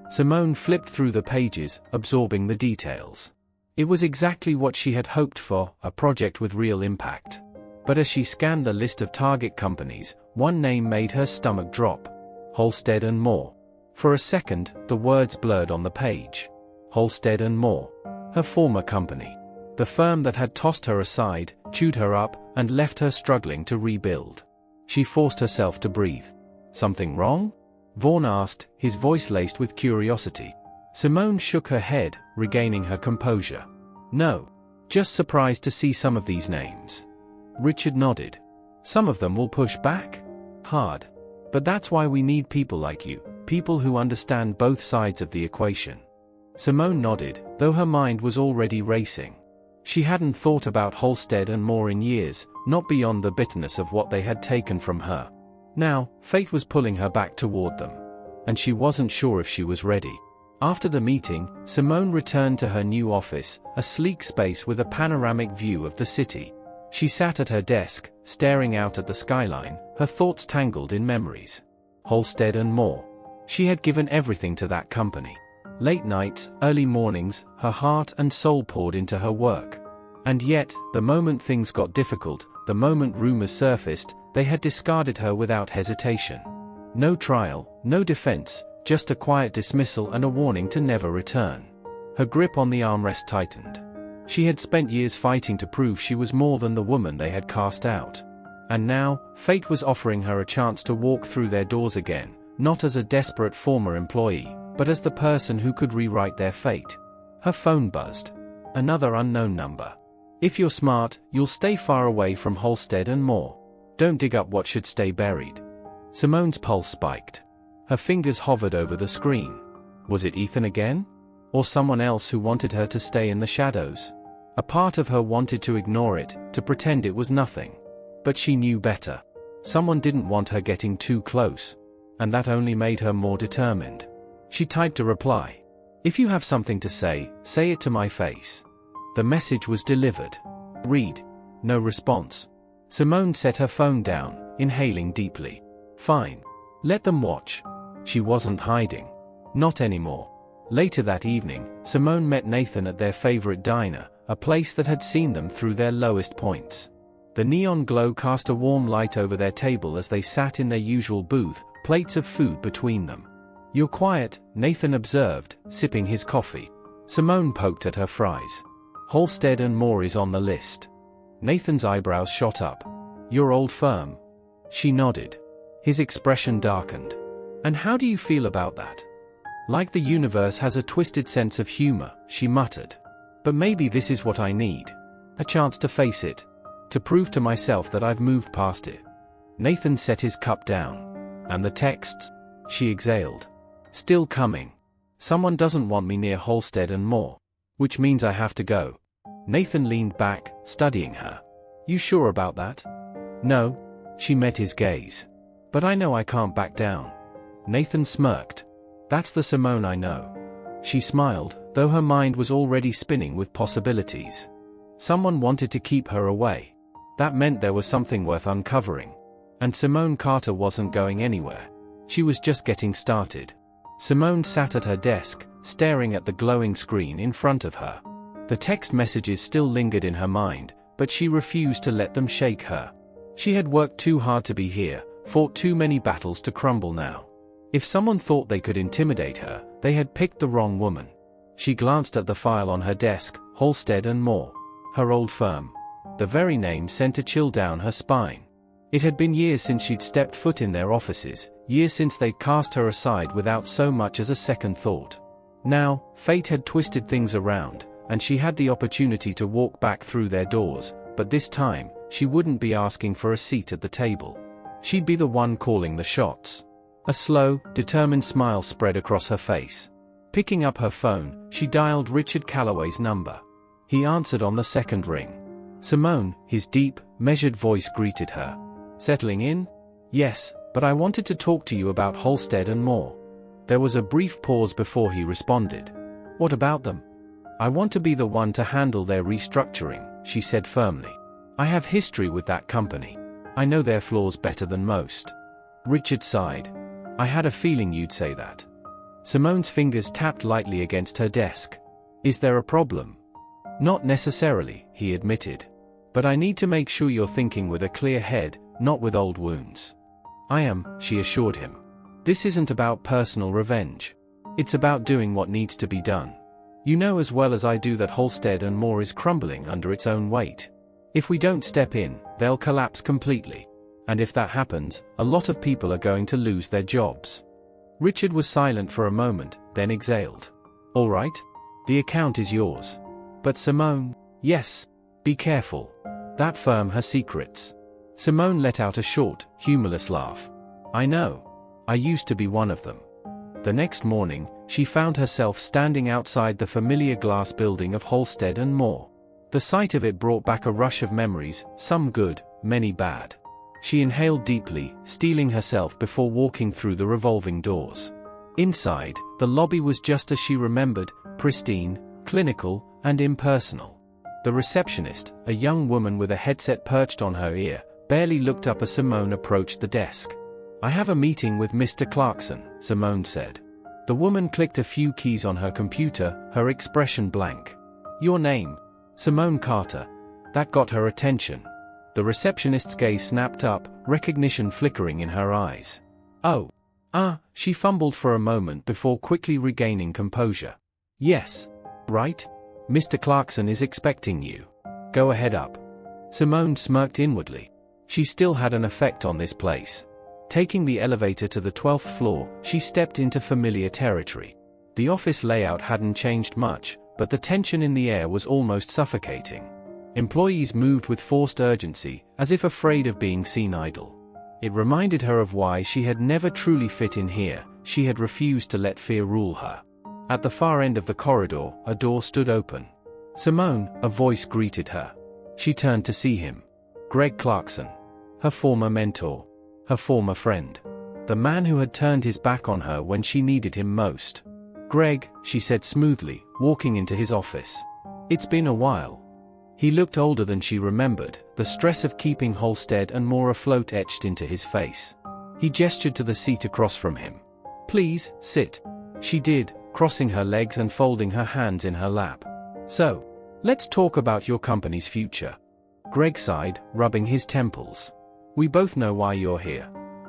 Speaker 1: Simone flipped through the pages, absorbing the details. It was exactly what she had hoped for, a project with real impact. But as she scanned the list of target companies, one name made her stomach drop. Halstead and Moore. For a second, the words blurred on the page. Halstead and More. Her former company. The firm that had tossed her aside, chewed her up, and left her struggling to rebuild. She forced herself to breathe. Something wrong? Vaughn asked, his voice laced with curiosity. Simone shook her head, regaining her composure. No. Just surprised to see some of these names. Richard nodded. Some of them will push back? Hard. But that's why we need people like you, people who understand both sides of the equation. Simone nodded, though her mind was already racing. She hadn't thought about Halstead and More in years, not beyond the bitterness of what they had taken from her. Now, fate was pulling her back toward them. And she wasn't sure if she was ready. After the meeting, Simone returned to her new office, a sleek space with a panoramic view of the city. She sat at her desk, staring out at the skyline, her thoughts tangled in memories. Halstead and More. She had given everything to that company. Late nights, early mornings, her heart and soul poured into her work. And yet, the moment things got difficult, the moment rumors surfaced, they had discarded her without hesitation. No trial, no defense, just a quiet dismissal and a warning to never return. Her grip on the armrest tightened. She had spent years fighting to prove she was more than the woman they had cast out. And now, fate was offering her a chance to walk through their doors again, not as a desperate former employee, but as the person who could rewrite their fate. Her phone buzzed. Another unknown number. If you're smart, you'll stay far away from Halstead and More. Don't dig up what should stay buried. Simone's pulse spiked. Her fingers hovered over the screen. Was it Ethan again? Or someone else who wanted her to stay in the shadows? A part of her wanted to ignore it, to pretend it was nothing. But she knew better. Someone didn't want her getting too close. And that only made her more determined. She typed a reply. If you have something to say it to my face. The message was delivered. Read. No response. Simone set her phone down, inhaling deeply. Fine. Let them watch. She wasn't hiding. Not anymore. Later that evening, Simone met Nathan at their favorite diner, a place that had seen them through their lowest points. The neon glow cast a warm light over their table as they sat in their usual booth, plates of food between them. You're quiet, Nathan observed, sipping his coffee. Simone poked at her fries. Halstead and More is on the list. Nathan's eyebrows shot up. Your old firm? She nodded. His expression darkened. And how do you feel about that? Like the universe has a twisted sense of humor, she muttered. But maybe this is what I need. A chance to face it. To prove to myself that I've moved past it. Nathan set his cup down. And the texts? She exhaled. Still coming. Someone doesn't want me near Halstead and More. Which means I have to go. Nathan leaned back, studying her. You sure about that? No. She met his gaze. But I know I can't back down. Nathan smirked. That's the Simone I know. She smiled, though her mind was already spinning with possibilities. Someone wanted to keep her away. That meant there was something worth uncovering. And Simone Carter wasn't going anywhere. She was just getting started. Simone sat at her desk, staring at the glowing screen in front of her. The text messages still lingered in her mind, but she refused to let them shake her. She had worked too hard to be here, fought too many battles to crumble now. If someone thought they could intimidate her, they had picked the wrong woman. She glanced at the file on her desk, Halstead and More. Her old firm. The very name sent a chill down her spine. It had been years since she'd stepped foot in their offices, years since they'd cast her aside without so much as a second thought. Now, fate had twisted things around, and she had the opportunity to walk back through their doors, but this time, she wouldn't be asking for a seat at the table. She'd be the one calling the shots. A slow, determined smile spread across her face. Picking up her phone, she dialed Richard Calloway's number. He answered on the second ring. Simone, his deep, measured voice greeted her. Settling in? Yes, but I wanted to talk to you about Halstead and More. There was a brief pause before he responded. What about them? I want to be the one to handle their restructuring, she said firmly. I have history with that company. I know their flaws better than most. Richard sighed. I had a feeling you'd say that. Simone's fingers tapped lightly against her desk. Is there a problem? Not necessarily, he admitted. But I need to make sure you're thinking with a clear head, not with old wounds. I am, she assured him. This isn't about personal revenge. It's about doing what needs to be done. You know as well as I do that Halstead and More is crumbling under its own weight. If we don't step in, they'll collapse completely. And if that happens, a lot of people are going to lose their jobs. Richard was silent for a moment, then exhaled. All right. The account is yours. But Simone? Yes. Be careful. That firm has secrets. Simone let out a short, humorless laugh. I know. I used to be one of them. The next morning, she found herself standing outside the familiar glass building of Halstead and More. The sight of it brought back a rush of memories, some good, many bad. She inhaled deeply, steeling herself before walking through the revolving doors. Inside, the lobby was just as she remembered, pristine, clinical, and impersonal. The receptionist, a young woman with a headset perched on her ear, barely looked up as Simone approached the desk. I have a meeting with Mr. Clarkson, Simone said. The woman clicked a few keys on her computer, her expression blank. Your name? Simone Carter. That got her attention. The receptionist's gaze snapped up, recognition flickering in her eyes. Oh. She fumbled for a moment before quickly regaining composure. Yes. Right? Mr. Clarkson is expecting you. Go ahead up. Simone smirked inwardly. She still had an effect on this place. Taking the elevator to the 12th floor, she stepped into familiar territory. The office layout hadn't changed much, but the tension in the air was almost suffocating. Employees moved with forced urgency, as if afraid of being seen idle. It reminded her of why she had never truly fit in here. She had refused to let fear rule her. At the far end of the corridor, a door stood open. Simone, a voice greeted her. She turned to see him. Greg Clarkson. Her former mentor. Her former friend. The man who had turned his back on her when she needed him most. Greg, she said smoothly, walking into his office. It's been a while. He looked older than she remembered, the stress of keeping Halstead and More afloat etched into his face. He gestured to the seat across from him. Please, sit. She did, crossing her legs and folding her hands in her lap. So, let's talk about your company's future. Greg sighed, rubbing his temples. We both know why you're here.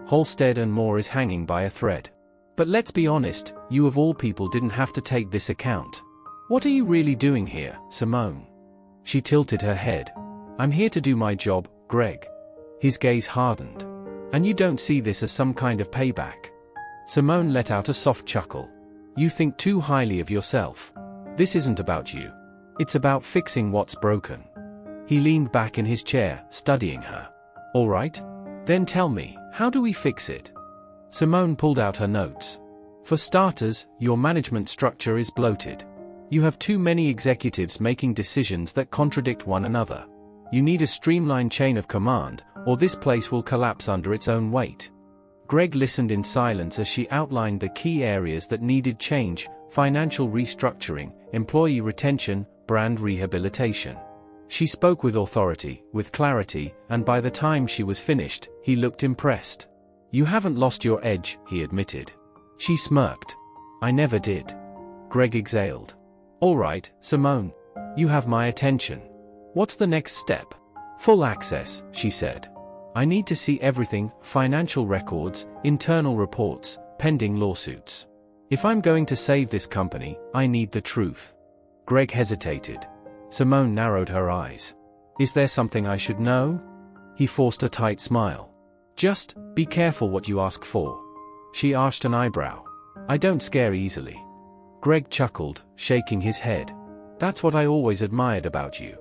Speaker 1: Halstead and More is hanging by a thread. But let's be honest, you of all people didn't have to take this account. What are you really doing here, Simone? She tilted her head. I'm here to do my job, Greg. His gaze hardened. And you don't see this as some kind of payback. Simone let out a soft chuckle. You think too highly of yourself. This isn't about you. It's about fixing what's broken. He leaned back in his chair, studying her. All right? Then tell me, how do we fix it? Simone pulled out her notes. For starters, your management structure is bloated. You have too many executives making decisions that contradict one another. You need a streamlined chain of command, or this place will collapse under its own weight. Greg listened in silence as she outlined the key areas that needed change: financial restructuring, employee retention, brand rehabilitation. She spoke with authority, with clarity, and by the time she was finished, he looked impressed. You haven't lost your edge, he admitted. She smirked. I never did. Greg exhaled. All right, Simone. You have my attention. What's the next step? Full access, she said. I need to see everything: financial records, internal reports, pending lawsuits. If I'm going to save this company, I need the truth. Greg hesitated. Simone narrowed her eyes. Is there something I should know? He forced a tight smile. Just, be careful what you ask for. She arched an eyebrow. I don't scare easily. Greg chuckled, shaking his head. That's what I always admired about you.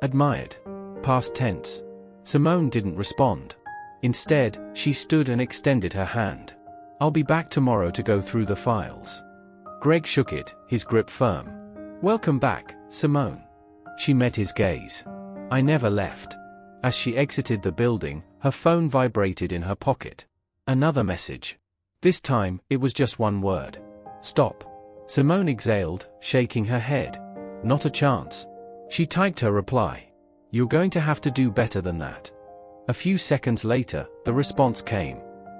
Speaker 1: Admired. Past tense. Simone didn't respond. Instead, she stood and extended her hand. I'll be back tomorrow to go through the files. Greg shook it, his grip firm. Welcome back, Simone. She met his gaze. I never left. As she exited the building, her phone vibrated in her pocket. Another message. This time, it was just one word. Stop. Simone exhaled, shaking her head. Not a chance. She typed her reply. You're going to have to do better than that. A few seconds later, the response came.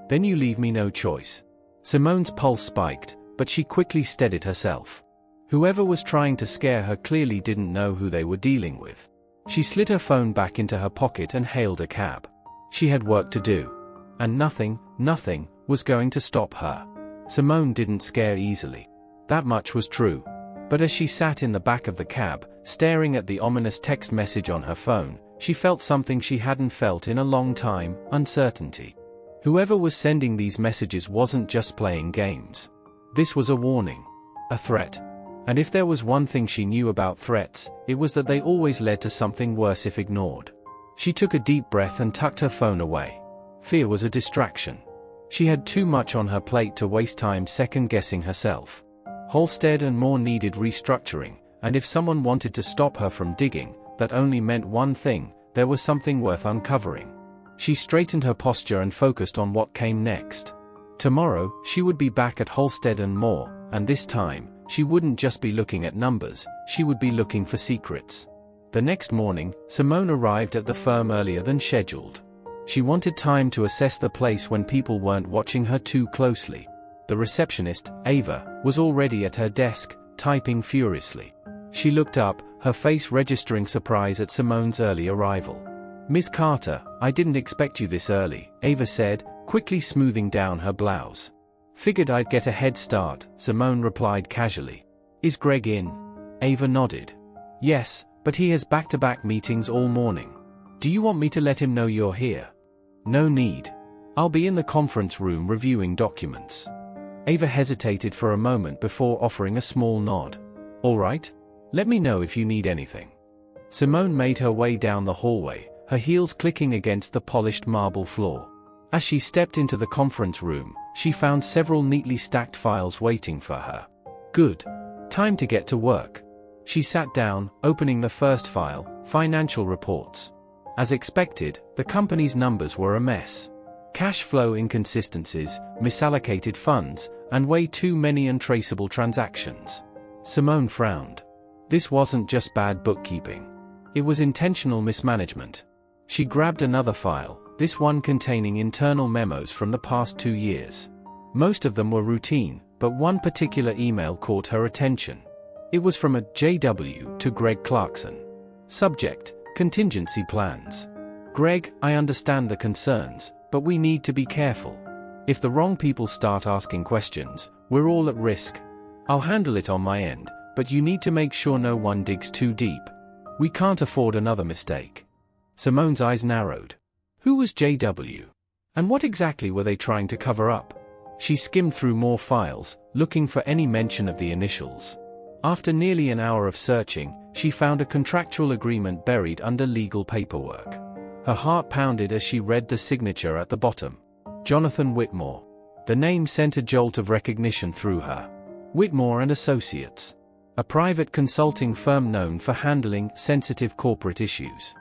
Speaker 1: Then you leave me no choice. Simone's pulse spiked, but she quickly steadied herself. Whoever was trying to scare her clearly didn't know who they were dealing with. She slid her phone back into her pocket and hailed a cab. She had work to do. And nothing was going to stop her. Simone didn't scare easily. That much was true. But as she sat in the back of the cab, staring at the ominous text message on her phone, she felt something she hadn't felt in a long time: uncertainty. Whoever was sending these messages wasn't just playing games. This was a warning. A threat. And if there was one thing she knew about threats, it was that they always led to something worse if ignored. She took a deep breath and tucked her phone away. Fear was a distraction. She had too much on her plate to waste time second-guessing herself. Halstead & Moore needed restructuring, and if someone wanted to stop her from digging, that only meant one thing: there was something worth uncovering. She straightened her posture and focused on what came next. Tomorrow, she would be back at Halstead & Moore, and this time, she wouldn't just be looking at numbers, she would be looking for secrets. The next morning, Simone arrived at the firm earlier than scheduled. She wanted time to assess the place when people weren't watching her too closely. The receptionist, Ava, was already at her desk, typing furiously. She looked up, her face registering surprise at Simone's early arrival. "Miss Carter, I didn't expect you this early," Ava said, quickly smoothing down her blouse. "Figured I'd get a head start," Simone replied casually. "Is Greg in?" Ava nodded. "Yes, but he has back-to-back meetings all morning. Do you want me to let him know you're here?" "No need. I'll be in the conference room reviewing documents." Ava hesitated for a moment before offering a small nod. "All right. Let me know if you need anything." Simone made her way down the hallway, her heels clicking against the polished marble floor. As she stepped into the conference room, she found several neatly stacked files waiting for her. Good. Time to get to work. She sat down, opening the first file: financial reports. As expected, the company's numbers were a mess. Cash flow inconsistencies, misallocated funds, and way too many untraceable transactions. Simone frowned. This wasn't just bad bookkeeping. It was intentional mismanagement. She grabbed another file, this one containing internal memos from the past 2 years. Most of them were routine, but one particular email caught her attention. It was from a JW to Greg Clarkson. Subject: contingency plans. "Greg, I understand the concerns, but we need to be careful. If the wrong people start asking questions, we're all at risk. I'll handle it on my end, but you need to make sure no one digs too deep. We can't afford another mistake." Simone's eyes narrowed. Who was JW? And what exactly were they trying to cover up? She skimmed through more files, looking for any mention of the initials. After nearly an hour of searching, she found a contractual agreement buried under legal paperwork. Her heart pounded as she read the signature at the bottom. Jonathan Whitmore. The name sent a jolt of recognition through her. Whitmore and Associates. A private consulting firm known for handling sensitive corporate issues.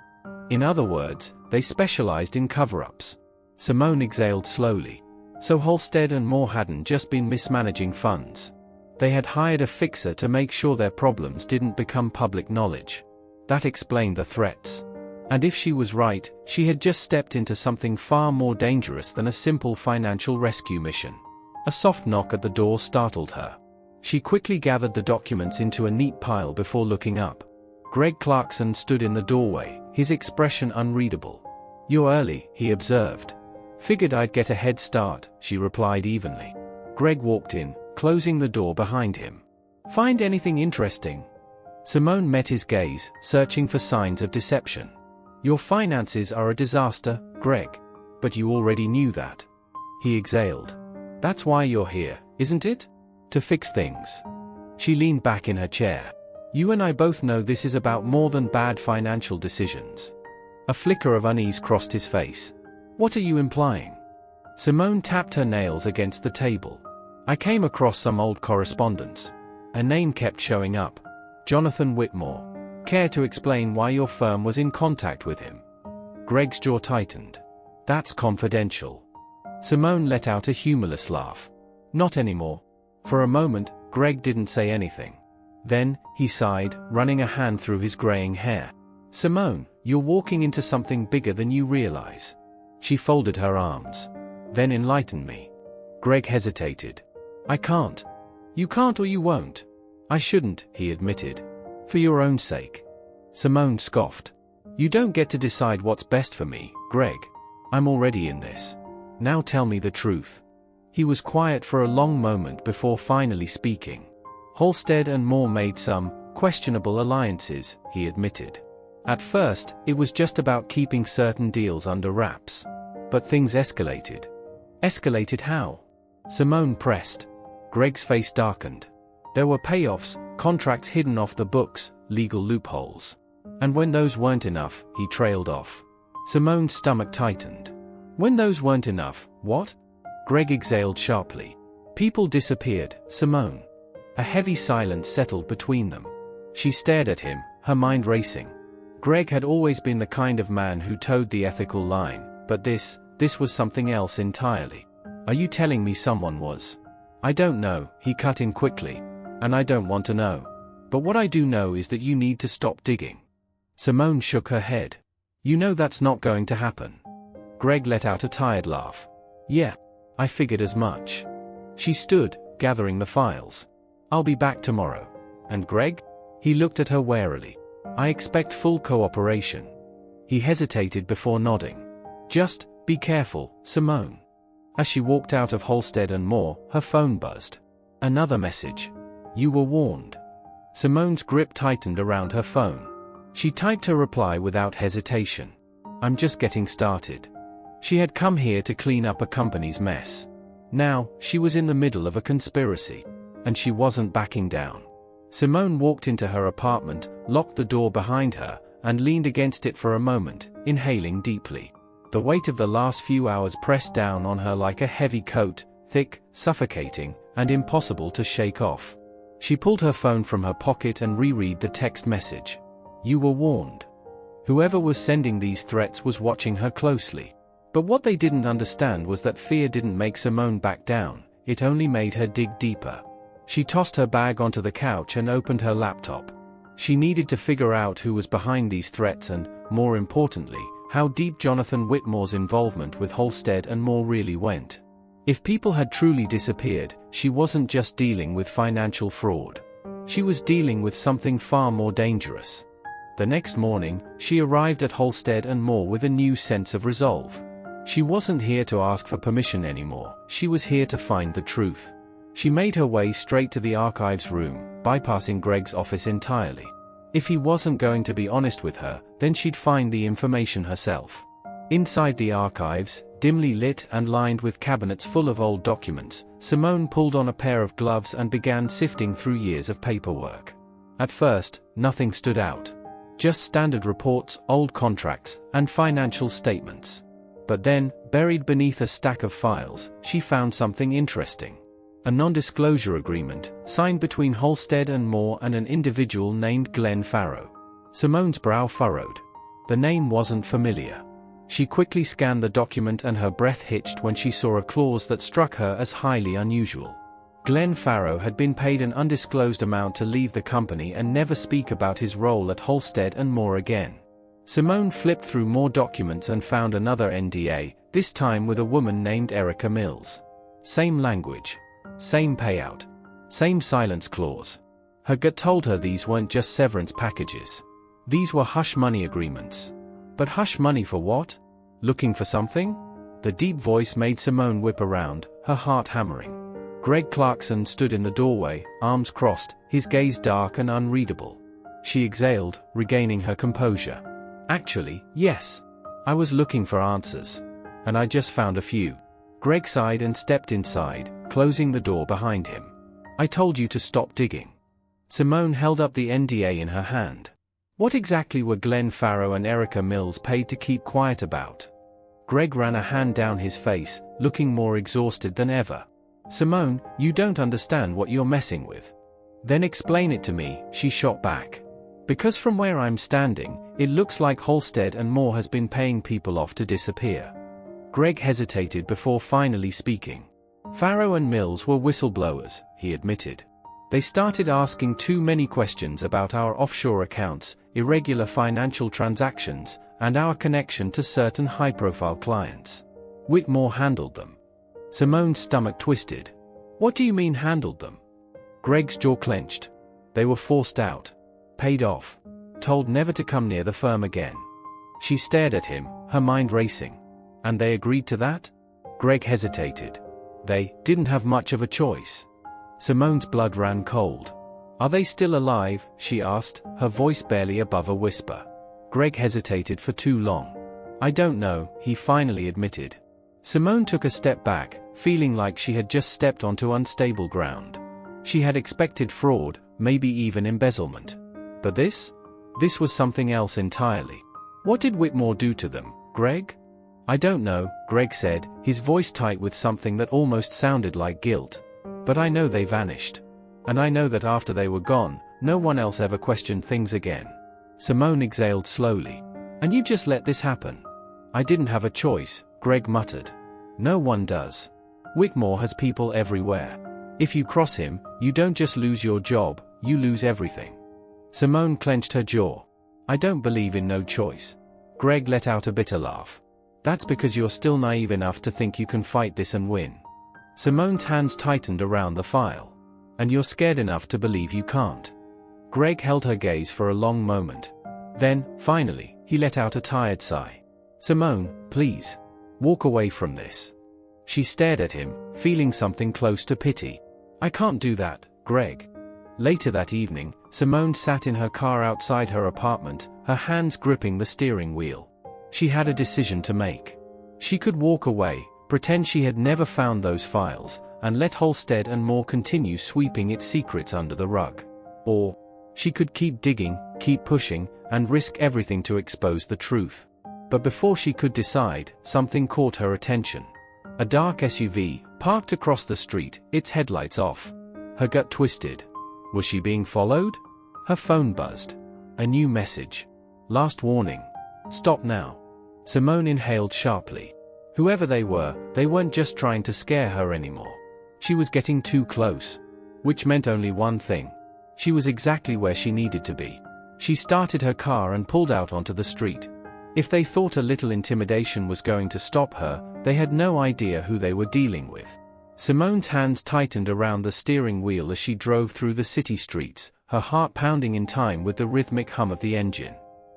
Speaker 1: In other words, they specialized in cover-ups. Simone exhaled slowly. So Halstead & Moore hadn't just been mismanaging funds. They had hired a fixer to make sure their problems didn't become public knowledge. That explained the threats. And if she was right, she had just stepped into something far more dangerous than a simple financial rescue mission. A soft knock at the door startled her. She quickly gathered the documents into a neat pile before looking up. Greg Clarkson stood in the doorway, his expression unreadable. "You're early," he observed. "Figured I'd get a head start," she replied evenly. Greg walked in, closing the door behind him. "Find anything interesting?" Simone met his gaze, searching for signs of deception. "Your finances are a disaster, Greg. But you already knew that." He exhaled. "That's why you're here, isn't it? To fix things." She leaned back in her chair. "You and I both know this is about more than bad financial decisions." A flicker of unease crossed his face. "What are you implying?" Simone tapped her nails against the table. "I came across some old correspondence. A name kept showing up. Jonathan Whitmore. Care to explain why your firm was in contact with him?" Greg's jaw tightened. "That's confidential." Simone let out a humorless laugh. "Not anymore." For a moment, Greg didn't say anything. Then, he sighed, running a hand through his graying hair. "Simone, you're walking into something bigger than you realize." She folded her arms. "Then enlighten me." Greg hesitated. "I can't." "You can't or you won't." "I shouldn't," he admitted. "For your own sake." Simone scoffed. "You don't get to decide what's best for me, Greg. I'm already in this. Now tell me the truth." He was quiet for a long moment before finally speaking. Halstead and Moore made some questionable alliances, he admitted. At first, it was just about keeping certain deals under wraps. But things escalated. Escalated how? Simone pressed. Greg's face darkened. There were payoffs, contracts hidden off the books, legal loopholes. And when those weren't enough, he trailed off. Simone's stomach tightened. When those weren't enough, what? Greg exhaled sharply. People disappeared, Simone. A heavy silence settled between them. She stared at him, her mind racing. Greg had always been the kind of man who towed the ethical line, but this was something else entirely. Are you telling me someone was? I don't know, he cut in quickly. And I don't want to know. But what I do know is that you need to stop digging. Simone shook her head. You know that's not going to happen. Greg let out a tired laugh. Yeah, I figured as much. She stood, gathering the files. I'll be back tomorrow. And Greg? He looked at her warily. I expect full cooperation. He hesitated before nodding. Just, be careful, Simone. As she walked out of Halstead and Moore, her phone buzzed. Another message. You were warned. Simone's grip tightened around her phone. She typed her reply without hesitation. I'm just getting started. She had come here to clean up a company's mess. Now, she was in the middle of a conspiracy. And she wasn't backing down. Simone walked into her apartment, locked the door behind her, and leaned against it for a moment, inhaling deeply. The weight of the last few hours pressed down on her like a heavy coat, thick, suffocating, and impossible to shake off. She pulled her phone from her pocket and reread the text message. You were warned. Whoever was sending these threats was watching her closely. But what they didn't understand was that fear didn't make Simone back down, it only made her dig deeper. She tossed her bag onto the couch and opened her laptop. She needed to figure out who was behind these threats and, more importantly, how deep Jonathan Whitmore's involvement with Halstead and Moore really went. If people had truly disappeared, she wasn't just dealing with financial fraud. She was dealing with something far more dangerous. The next morning, she arrived at Halstead and Moore with a new sense of resolve. She wasn't here to ask for permission anymore, she was here to find the truth. She made her way straight to the archives room, bypassing Greg's office entirely. If he wasn't going to be honest with her, then she'd find the information herself. Inside the archives, dimly lit and lined with cabinets full of old documents, Simone pulled on a pair of gloves and began sifting through years of paperwork. At first, nothing stood out. Just standard reports, old contracts, and financial statements. But then, buried beneath a stack of files, she found something interesting. A non-disclosure agreement, signed between Halstead and Moore and an individual named Glenn Farrow. Simone's brow furrowed. The name wasn't familiar. She quickly scanned the document and her breath hitched when she saw a clause that struck her as highly unusual. Glenn Farrow had been paid an undisclosed amount to leave the company and never speak about his role at Halstead and Moore again. Simone flipped through more documents and found another NDA, this time with a woman named Erica Mills. Same language. Same payout. Same silence clause. Her gut told her these weren't just severance packages. These were hush money agreements. But hush money for what? Looking for something? The deep voice made Simone whip around, her heart hammering. Greg Clarkson stood in the doorway, arms crossed, his gaze dark and unreadable. She exhaled, regaining her composure. Actually, yes. I was looking for answers. And I just found a few. Greg sighed and stepped inside, closing the door behind him. I told you to stop digging. Simone held up the NDA in her hand. What exactly were Glenn Farrow and Erica Mills paid to keep quiet about? Greg ran a hand down his face, looking more exhausted than ever. Simone, you don't understand what you're messing with. Then explain it to me, she shot back. Because from where I'm standing, it looks like Halstead and Moore has been paying people off to disappear. Greg hesitated before finally speaking. Farrow and Mills were whistleblowers, he admitted. They started asking too many questions about our offshore accounts, irregular financial transactions, and our connection to certain high-profile clients. Whitmore handled them. Simone's stomach twisted. What do you mean handled them? Greg's jaw clenched. They were forced out. Paid off. Told never to come near the firm again. She stared at him, her mind racing. And they agreed to that? Greg hesitated. They didn't have much of a choice. Simone's blood ran cold. Are they still alive? She asked, her voice barely above a whisper. Greg hesitated for too long. I don't know, he finally admitted. Simone took a step back, feeling like she had just stepped onto unstable ground. She had expected fraud, maybe even embezzlement. But this? This was something else entirely. What did Whitmore do to them, Greg? I don't know, Greg said, his voice tight with something that almost sounded like guilt. But I know they vanished. And I know that after they were gone, no one else ever questioned things again. Simone exhaled slowly. And you just let this happen? I didn't have a choice, Greg muttered. No one does. Whitmore has people everywhere. If you cross him, you don't just lose your job, you lose everything. Simone clenched her jaw. I don't believe in no choice. Greg let out a bitter laugh. That's because you're still naive enough to think you can fight this and win. Simone's hands tightened around the file. And you're scared enough to believe you can't. Greg held her gaze for a long moment. Then, finally, he let out a tired sigh. Simone, please. Walk away from this. She stared at him, feeling something close to pity. I can't do that, Greg. Later that evening, Simone sat in her car outside her apartment, her hands gripping the steering wheel. She had a decision to make. She could walk away, pretend she had never found those files, and let Halstead and Moore continue sweeping its secrets under the rug. Or, she could keep digging, keep pushing, and risk everything to expose the truth. But before she could decide, something caught her attention. A dark SUV, parked across the street, its headlights off. Her gut twisted. Was she being followed? Her phone buzzed. A new message. Last warning. Stop now. Simone inhaled sharply. Whoever they weren't just trying to scare her anymore. She was getting too close. Which meant only one thing. She was exactly where she needed to be. She started her car and pulled out onto the street. If they thought a little intimidation was going to stop her, they had no idea who they were dealing with. Simone's hands tightened around the steering wheel as she drove through the city streets, her heart pounding in time with the rhythmic hum of the engine.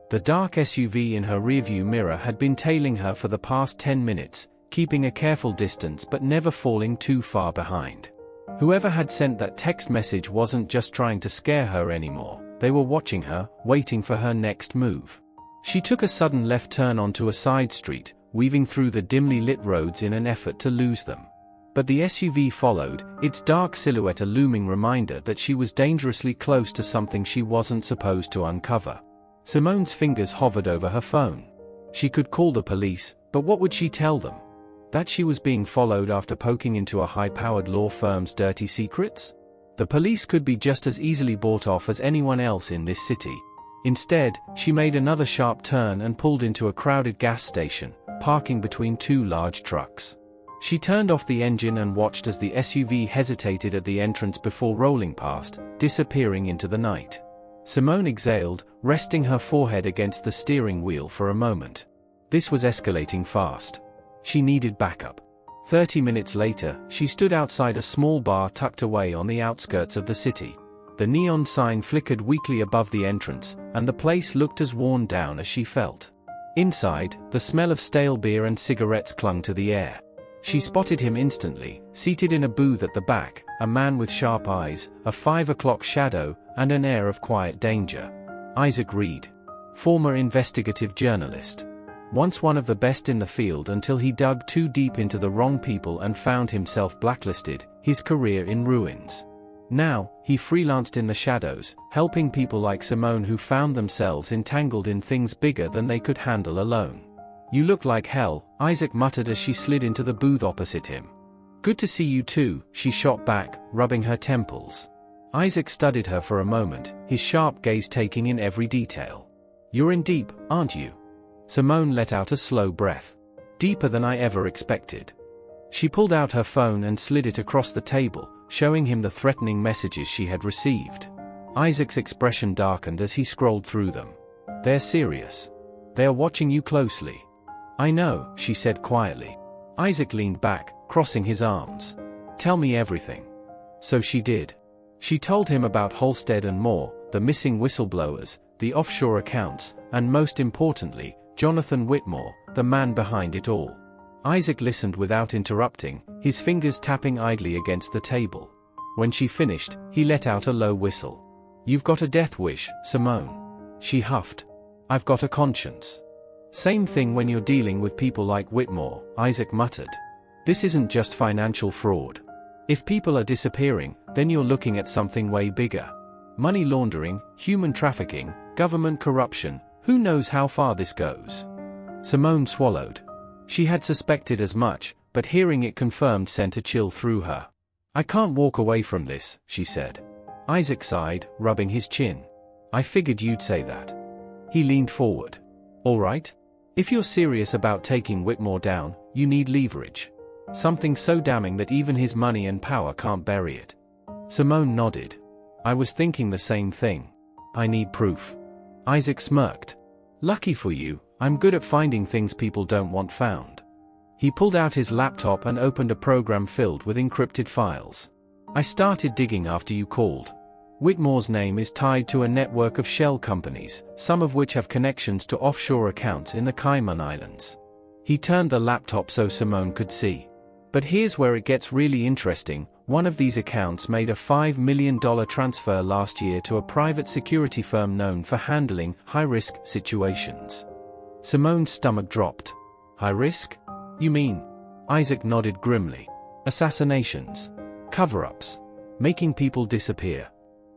Speaker 1: The dark SUV in her rearview mirror had been tailing her for the past 10 minutes, keeping a careful distance but never falling too far behind. Whoever had sent that text message wasn't just trying to scare her anymore, they were watching her, waiting for her next move. She took a sudden left turn onto a side street, weaving through the dimly lit roads in an effort to lose them. But the SUV followed, its dark silhouette a looming reminder that she was dangerously close to something she wasn't supposed to uncover. Simone's fingers hovered over her phone. She could call the police, but what would she tell them? That she was being followed after poking into a high-powered law firm's dirty secrets? The police could be just as easily bought off as anyone else in this city. Instead, she made another sharp turn and pulled into a crowded gas station, parking between two large trucks. She turned off the engine and watched as the SUV hesitated at the entrance before rolling past, disappearing into the night. Simone exhaled, resting her forehead against the steering wheel for a moment. This was escalating fast. She needed backup. 30 minutes later, she stood outside a small bar tucked away on the outskirts of the city. The neon sign flickered weakly above the entrance, and the place looked as worn down as she felt. Inside, the smell of stale beer and cigarettes clung to the air. She spotted him instantly, seated in a booth at the back, a man with sharp eyes, a 5 o'clock shadow, and an air of quiet danger. Isaac Reed. Former investigative journalist. Once one of the best in the field until he dug too deep into the wrong people and found himself blacklisted, his career in ruins. Now, he freelanced in the shadows, helping people like Simone who found themselves entangled in things bigger than they could handle alone. You look like hell, Isaac muttered as she slid into the booth opposite him. Good to see you too, she shot back, rubbing her temples. Isaac studied her for a moment, his sharp gaze taking in every detail. You're in deep, aren't you? Simone let out a slow breath. Deeper than I ever expected. She pulled out her phone and slid it across the table, showing him the threatening messages she had received. Isaac's expression darkened as he scrolled through them. They're serious. They are watching you closely. I know, she said quietly. Isaac leaned back, crossing his arms. Tell me everything. So she did. She told him about Halstead and Moore, the missing whistleblowers, the offshore accounts, and most importantly, Jonathan Whitmore, the man behind it all. Isaac listened without interrupting, his fingers tapping idly against the table. When she finished, he let out a low whistle. "You've got a death wish, Simone." She huffed. "I've got a conscience." "Same thing when you're dealing with people like Whitmore," Isaac muttered. "This isn't just financial fraud. If people are disappearing, then you're looking at something way bigger. Money laundering, human trafficking, government corruption, who knows how far this goes?" Simone swallowed. She had suspected as much, but hearing it confirmed sent a chill through her. "I can't walk away from this," she said. Isaac sighed, rubbing his chin. "I figured you'd say that." He leaned forward. "All right. If you're serious about taking Whitmore down, you need leverage. Something so damning that even his money and power can't bury it." Simone nodded. "I was thinking the same thing. I need proof." Isaac smirked. "Lucky for you, I'm good at finding things people don't want found." He pulled out his laptop and opened a program filled with encrypted files. "I started digging after you called. Whitmore's name is tied to a network of shell companies, some of which have connections to offshore accounts in the Cayman Islands." He turned the laptop so Simone could see. "But here's where it gets really interesting. One of these accounts made a $5 million transfer last year to a private security firm known for handling high-risk situations." Simone's stomach dropped. "High risk? You mean?" Isaac nodded grimly. "Assassinations. Cover-ups. Making people disappear."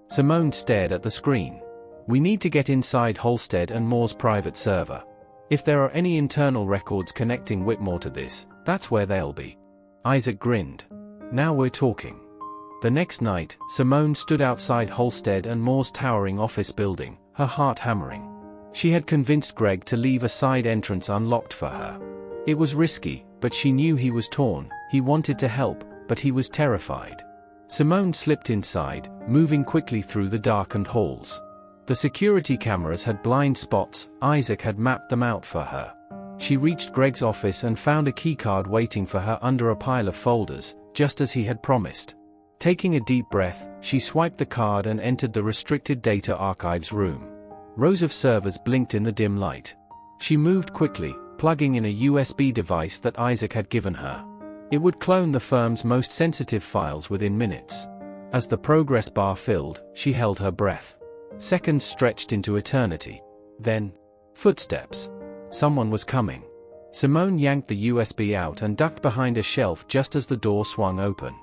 Speaker 1: Simone stared at the screen. "We need to get inside Halstead and Moore's private server. If there are any internal records connecting Whitmore to this, that's where they'll be." Isaac grinned. "Now we're talking." The next night, Simone stood outside Halstead and Moore's towering office building, her heart hammering. She had convinced Greg to leave a side entrance unlocked for her. It was risky, but she knew he was torn. He wanted to help, but he was terrified. Simone slipped inside, moving quickly through the darkened halls. The security cameras had blind spots. Isaac had mapped them out for her. She reached Greg's office and found a keycard waiting for her under a pile of folders, just as he had promised. Taking a deep breath, she swiped the card and entered the restricted data archives room. Rows of servers blinked in the dim light. She moved quickly, plugging in a USB device that Isaac had given her. It would clone the firm's most sensitive files within minutes. As the progress bar filled, she held her breath. Seconds stretched into eternity. Then, footsteps. Someone was coming. Simone yanked the USB out and ducked behind a shelf just as the door swung open.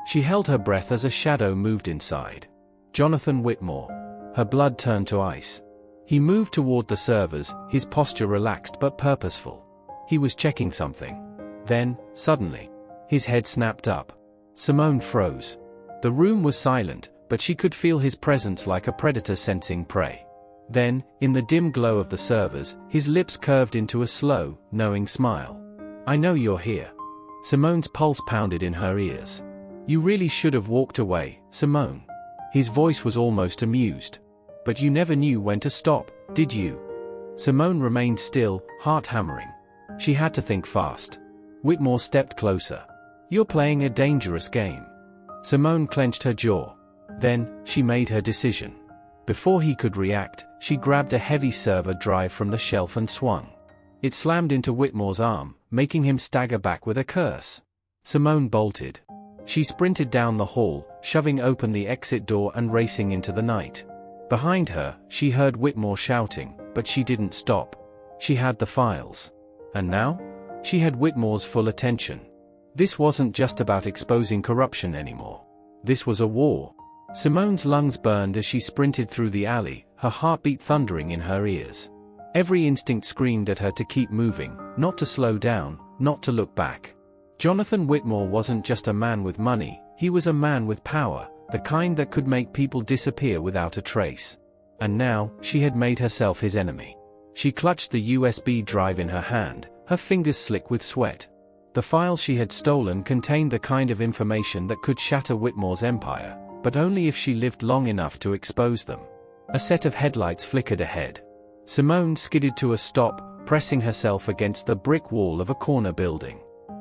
Speaker 1: She held her breath as a shadow moved inside. Jonathan Whitmore. Her blood turned to ice. He moved toward the servers, his posture relaxed but purposeful. He was checking something. Then, suddenly, his head snapped up. Simone froze. The room was silent, but she could feel his presence like a predator sensing prey. Then, in the dim glow of the servers, his lips curved into a slow, knowing smile. "I know you're here." Simone's pulse pounded in her ears. "You really should have walked away, Simone." His voice was almost amused. "But you never knew when to stop, did you?" Simone remained still, heart hammering. She had to think fast. Whitmore stepped closer. "You're playing a dangerous game." Simone clenched her jaw. Then, she made her decision. Before he could react, she grabbed a heavy server drive from the shelf and swung. It slammed into Whitmore's arm, making him stagger back with a curse. Simone bolted. She sprinted down the hall, shoving open the exit door and racing into the night. Behind her, she heard Whitmore shouting, but she didn't stop. She had the files. And now? She had Whitmore's full attention. This wasn't just about exposing corruption anymore. This was a war. Simone's lungs burned as she sprinted through the alley, her heartbeat thundering in her ears. Every instinct screamed at her to keep moving, not to slow down, not to look back. Jonathan Whitmore wasn't just a man with money, he was a man with power, the kind that could make people disappear without a trace. And now, she had made herself his enemy. She clutched the USB drive in her hand, her fingers slick with sweat. The files she had stolen contained the kind of information that could shatter Whitmore's empire, but only if she lived long enough to expose them. A set of headlights flickered ahead. Simone skidded to a stop, pressing herself against the brick wall of a corner building.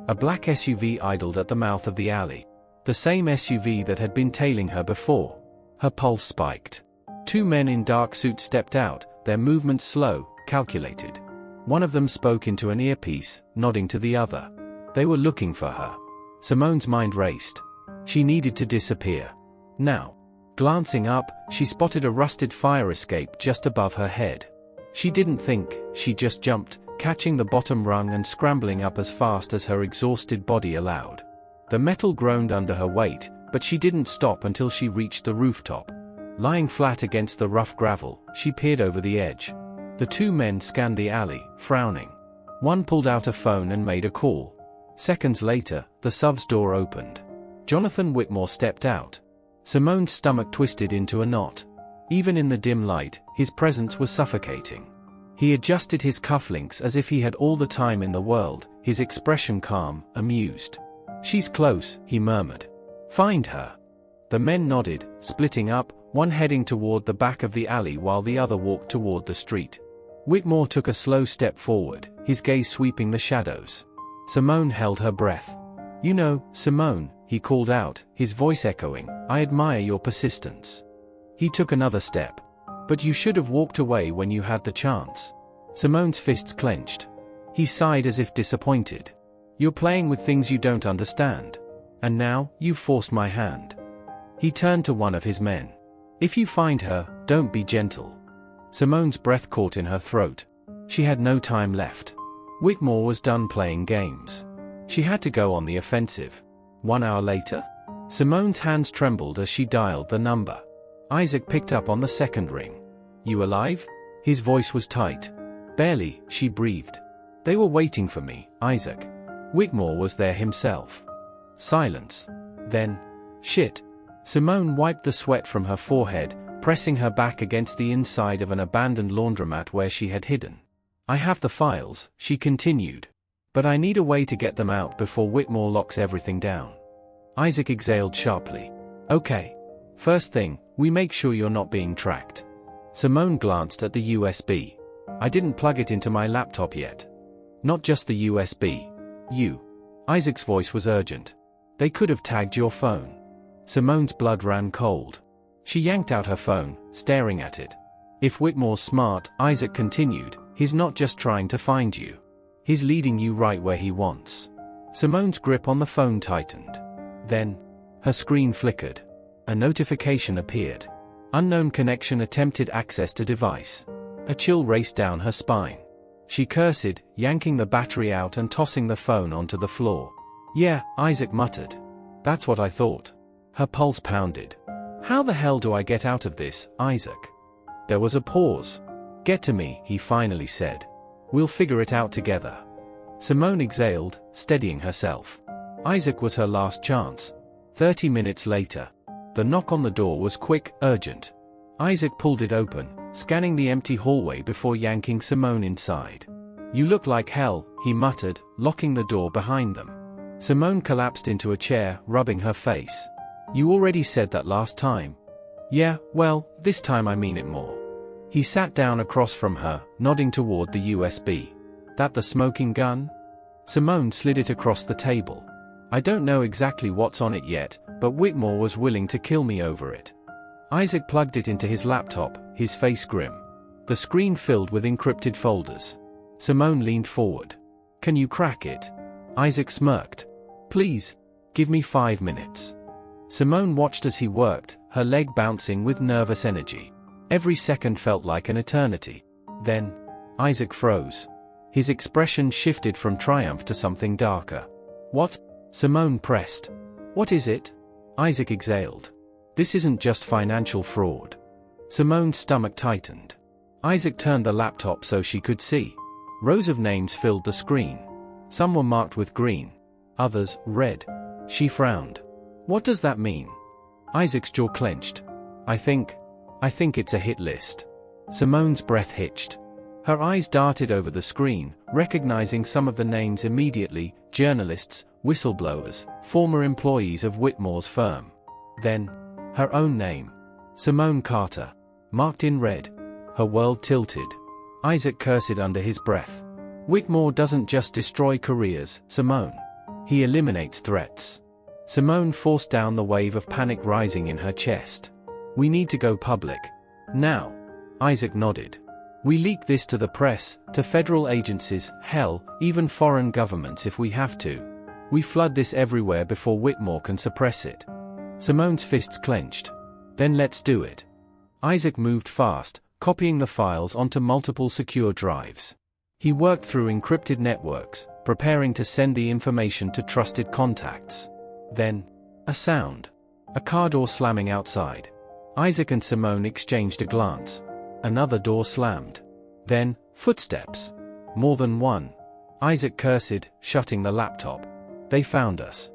Speaker 1: A black SUV idled at the mouth of the alley. The same SUV that had been tailing her before. Her pulse spiked. Two men in dark suits stepped out, their movements slow, calculated. One of them spoke into an earpiece, nodding to the other. They were looking for her. Simone's mind raced. She needed to disappear. Now. Glancing up, she spotted a rusted fire escape just above her head. She didn't think, she just jumped, catching the bottom rung and scrambling up as fast as her exhausted body allowed. The metal groaned under her weight, but she didn't stop until she reached the rooftop. Lying flat against the rough gravel, she peered over the edge. The two men scanned the alley, frowning. One pulled out a phone and made a call. Seconds later, the SUV's door opened. Jonathan Whitmore stepped out. Simone's stomach twisted into a knot. Even in the dim light, his presence was suffocating. He adjusted his cufflinks as if he had all the time in the world, his expression calm, amused. "She's close," he murmured. "Find her." The men nodded, splitting up, one heading toward the back of the alley while the other walked toward the street. Whitmore took a slow step forward, his gaze sweeping the shadows. Simone held her breath. "You know, Simone," he called out, his voice echoing, "I admire your persistence." He took another step. "But you should have walked away when you had the chance." Simone's fists clenched. He sighed as if disappointed. "You're playing with things you don't understand. And now, you've forced my hand." He turned to one of his men. "If you find her, don't be gentle." Simone's breath caught in her throat. She had no time left. Whitmore was done playing games. She had to go on the offensive. 1 hour later? Simone's hands trembled as she dialed the number. Isaac picked up on the second ring. "You alive?" His voice was tight. "Barely," she breathed. "They were waiting for me, Isaac." Whitmore was there himself. Silence. Then, "Shit." Simone wiped the sweat from her forehead, pressing her back against the inside of an abandoned laundromat where she had hidden. "I have the files," she continued. "But I need a way to get them out before Whitmore locks everything down." Isaac exhaled sharply. "Okay. First thing, we make sure you're not being tracked." Simone glanced at the USB. "I didn't plug it into my laptop yet." "Not just the USB. You." Isaac's voice was urgent. "They could have tagged your phone." Simone's blood ran cold. She yanked out her phone, staring at it. "If Whitmore's smart," Isaac continued, "he's not just trying to find you. He's leading you right where he wants." Simone's grip on the phone tightened. Then, her screen flickered. A notification appeared. "Unknown connection, attempted access to device." A chill raced down her spine. She cursed, yanking the battery out and tossing the phone onto the floor. "Yeah," Isaac muttered. "That's what I thought." Her pulse pounded. "How the hell do I get out of this, Isaac?" There was a pause. "Get to me," he finally said. "We'll figure it out together." Simone exhaled, steadying herself. Isaac was her last chance. 30 minutes later. The knock on the door was quick, urgent. Isaac pulled it open, scanning the empty hallway before yanking Simone inside. "You look like hell," he muttered, locking the door behind them. Simone collapsed into a chair, rubbing her face. "You already said that last time." "Yeah, well, this time I mean it more." He sat down across from her, nodding toward the USB. "That the smoking gun?" Simone slid it across the table. "I don't know exactly what's on it yet, but Whitmore was willing to kill me over it." Isaac plugged it into his laptop, his face grim. The screen filled with encrypted folders. Simone leaned forward. "Can you crack it?" Isaac smirked. "Please. Give me 5 minutes." Simone watched as he worked, her leg bouncing with nervous energy. Every second felt like an eternity. Then, Isaac froze. His expression shifted from triumph to something darker. "What?" Simone pressed. "What is it?" Isaac exhaled. "This isn't just financial fraud." Simone's stomach tightened. Isaac turned the laptop so she could see. Rows of names filled the screen. Some were marked with green. Others, red. She frowned. "What does that mean?" Isaac's jaw clenched. I think it's a hit list." Simone's breath hitched. Her eyes darted over the screen, recognizing some of the names immediately: journalists, whistleblowers, former employees of Whitmore's firm. Then, her own name. Simone Carter. Marked in red. Her world tilted. Isaac cursed under his breath. "Whitmore doesn't just destroy careers, Simone. He eliminates threats." Simone forced down the wave of panic rising in her chest. "We need to go public. Now." Isaac nodded. "We leak this to the press, to federal agencies, hell, even foreign governments if we have to." We flood this everywhere before Whitmore can suppress it. Simone's fists clenched. Then let's do it. Isaac moved fast, copying the files onto multiple secure drives. He worked through encrypted networks, preparing to send the information to trusted contacts. Then, a sound. A car door slamming outside. Isaac and Simone exchanged a glance. Another door slammed. Then, footsteps. More than one. Isaac cursed, shutting the laptop. They found us.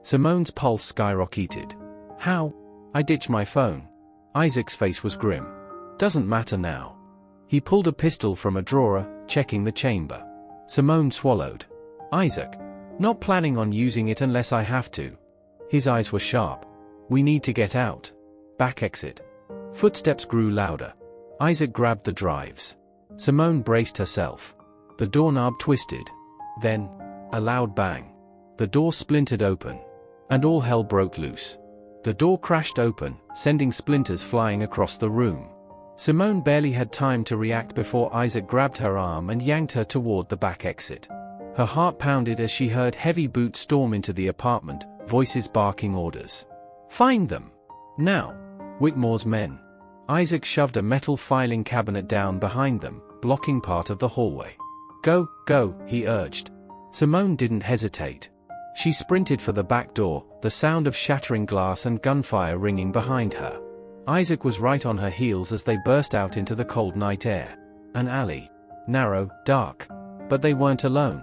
Speaker 1: Simone's pulse skyrocketed. How? I ditched my phone. Isaac's face was grim. Doesn't matter now. He pulled a pistol from a drawer, checking the chamber. Simone swallowed. Isaac. Not planning on using it unless I have to. His eyes were sharp. We need to get out. Back exit. Footsteps grew louder. Isaac grabbed the drives. Simone braced herself. The doorknob twisted. Then, a loud bang. The door splintered open. And all hell broke loose. The door crashed open, sending splinters flying across the room. Simone barely had time to react before Isaac grabbed her arm and yanked her toward the back exit. Her heart pounded as she heard heavy boots storm into the apartment, voices barking orders. Find them! Now! Whitmore's men. Isaac shoved a metal filing cabinet down behind them, blocking part of the hallway. Go, go, he urged. Simone didn't hesitate. She sprinted for the back door, the sound of shattering glass and gunfire ringing behind her. Isaac was right on her heels as they burst out into the cold night air. An alley. Narrow, dark. But they weren't alone.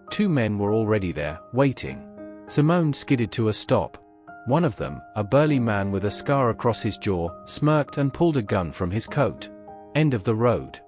Speaker 1: Two men were already there, waiting. Simone skidded to a stop. One of them, a burly man with a scar across his jaw, smirked and pulled a gun from his coat. End of the road.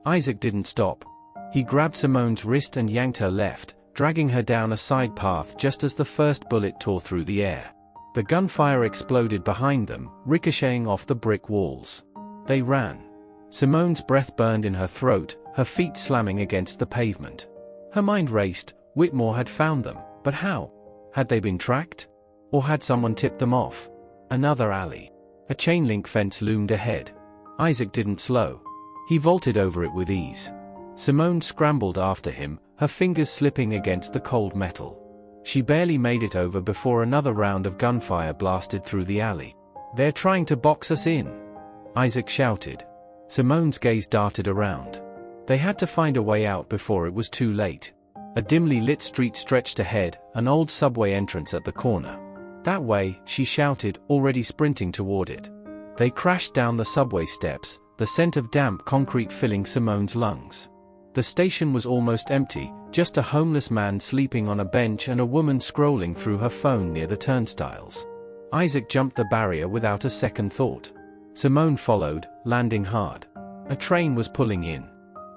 Speaker 1: Isaac didn't stop. He grabbed Simone's wrist and yanked her left, dragging her down a side path just as the first bullet tore through the air. The gunfire exploded behind them, ricocheting off the brick walls. They ran. Simone's breath burned in her throat, her feet slamming against the pavement. Her mind raced. Whitmore had found them, but how? Had they been tracked? Or had someone tipped them off? Another alley. A chain-link fence loomed ahead. Isaac didn't slow. He vaulted over it with ease. Simone scrambled after him, her fingers slipping against the cold metal. She barely made it over before another round of gunfire blasted through the alley. They're trying to box us in, Isaac shouted. Simone's gaze darted around. They had to find a way out before it was too late. A dimly lit street stretched ahead, an old subway entrance at the corner. That way, she shouted, already sprinting toward it. They crashed down the subway steps, the scent of damp concrete filling Simone's lungs. The station was almost empty, just a homeless man sleeping on a bench and a woman scrolling through her phone near the turnstiles. Isaac jumped the barrier without a second thought. Simone followed, landing hard. A train was pulling in.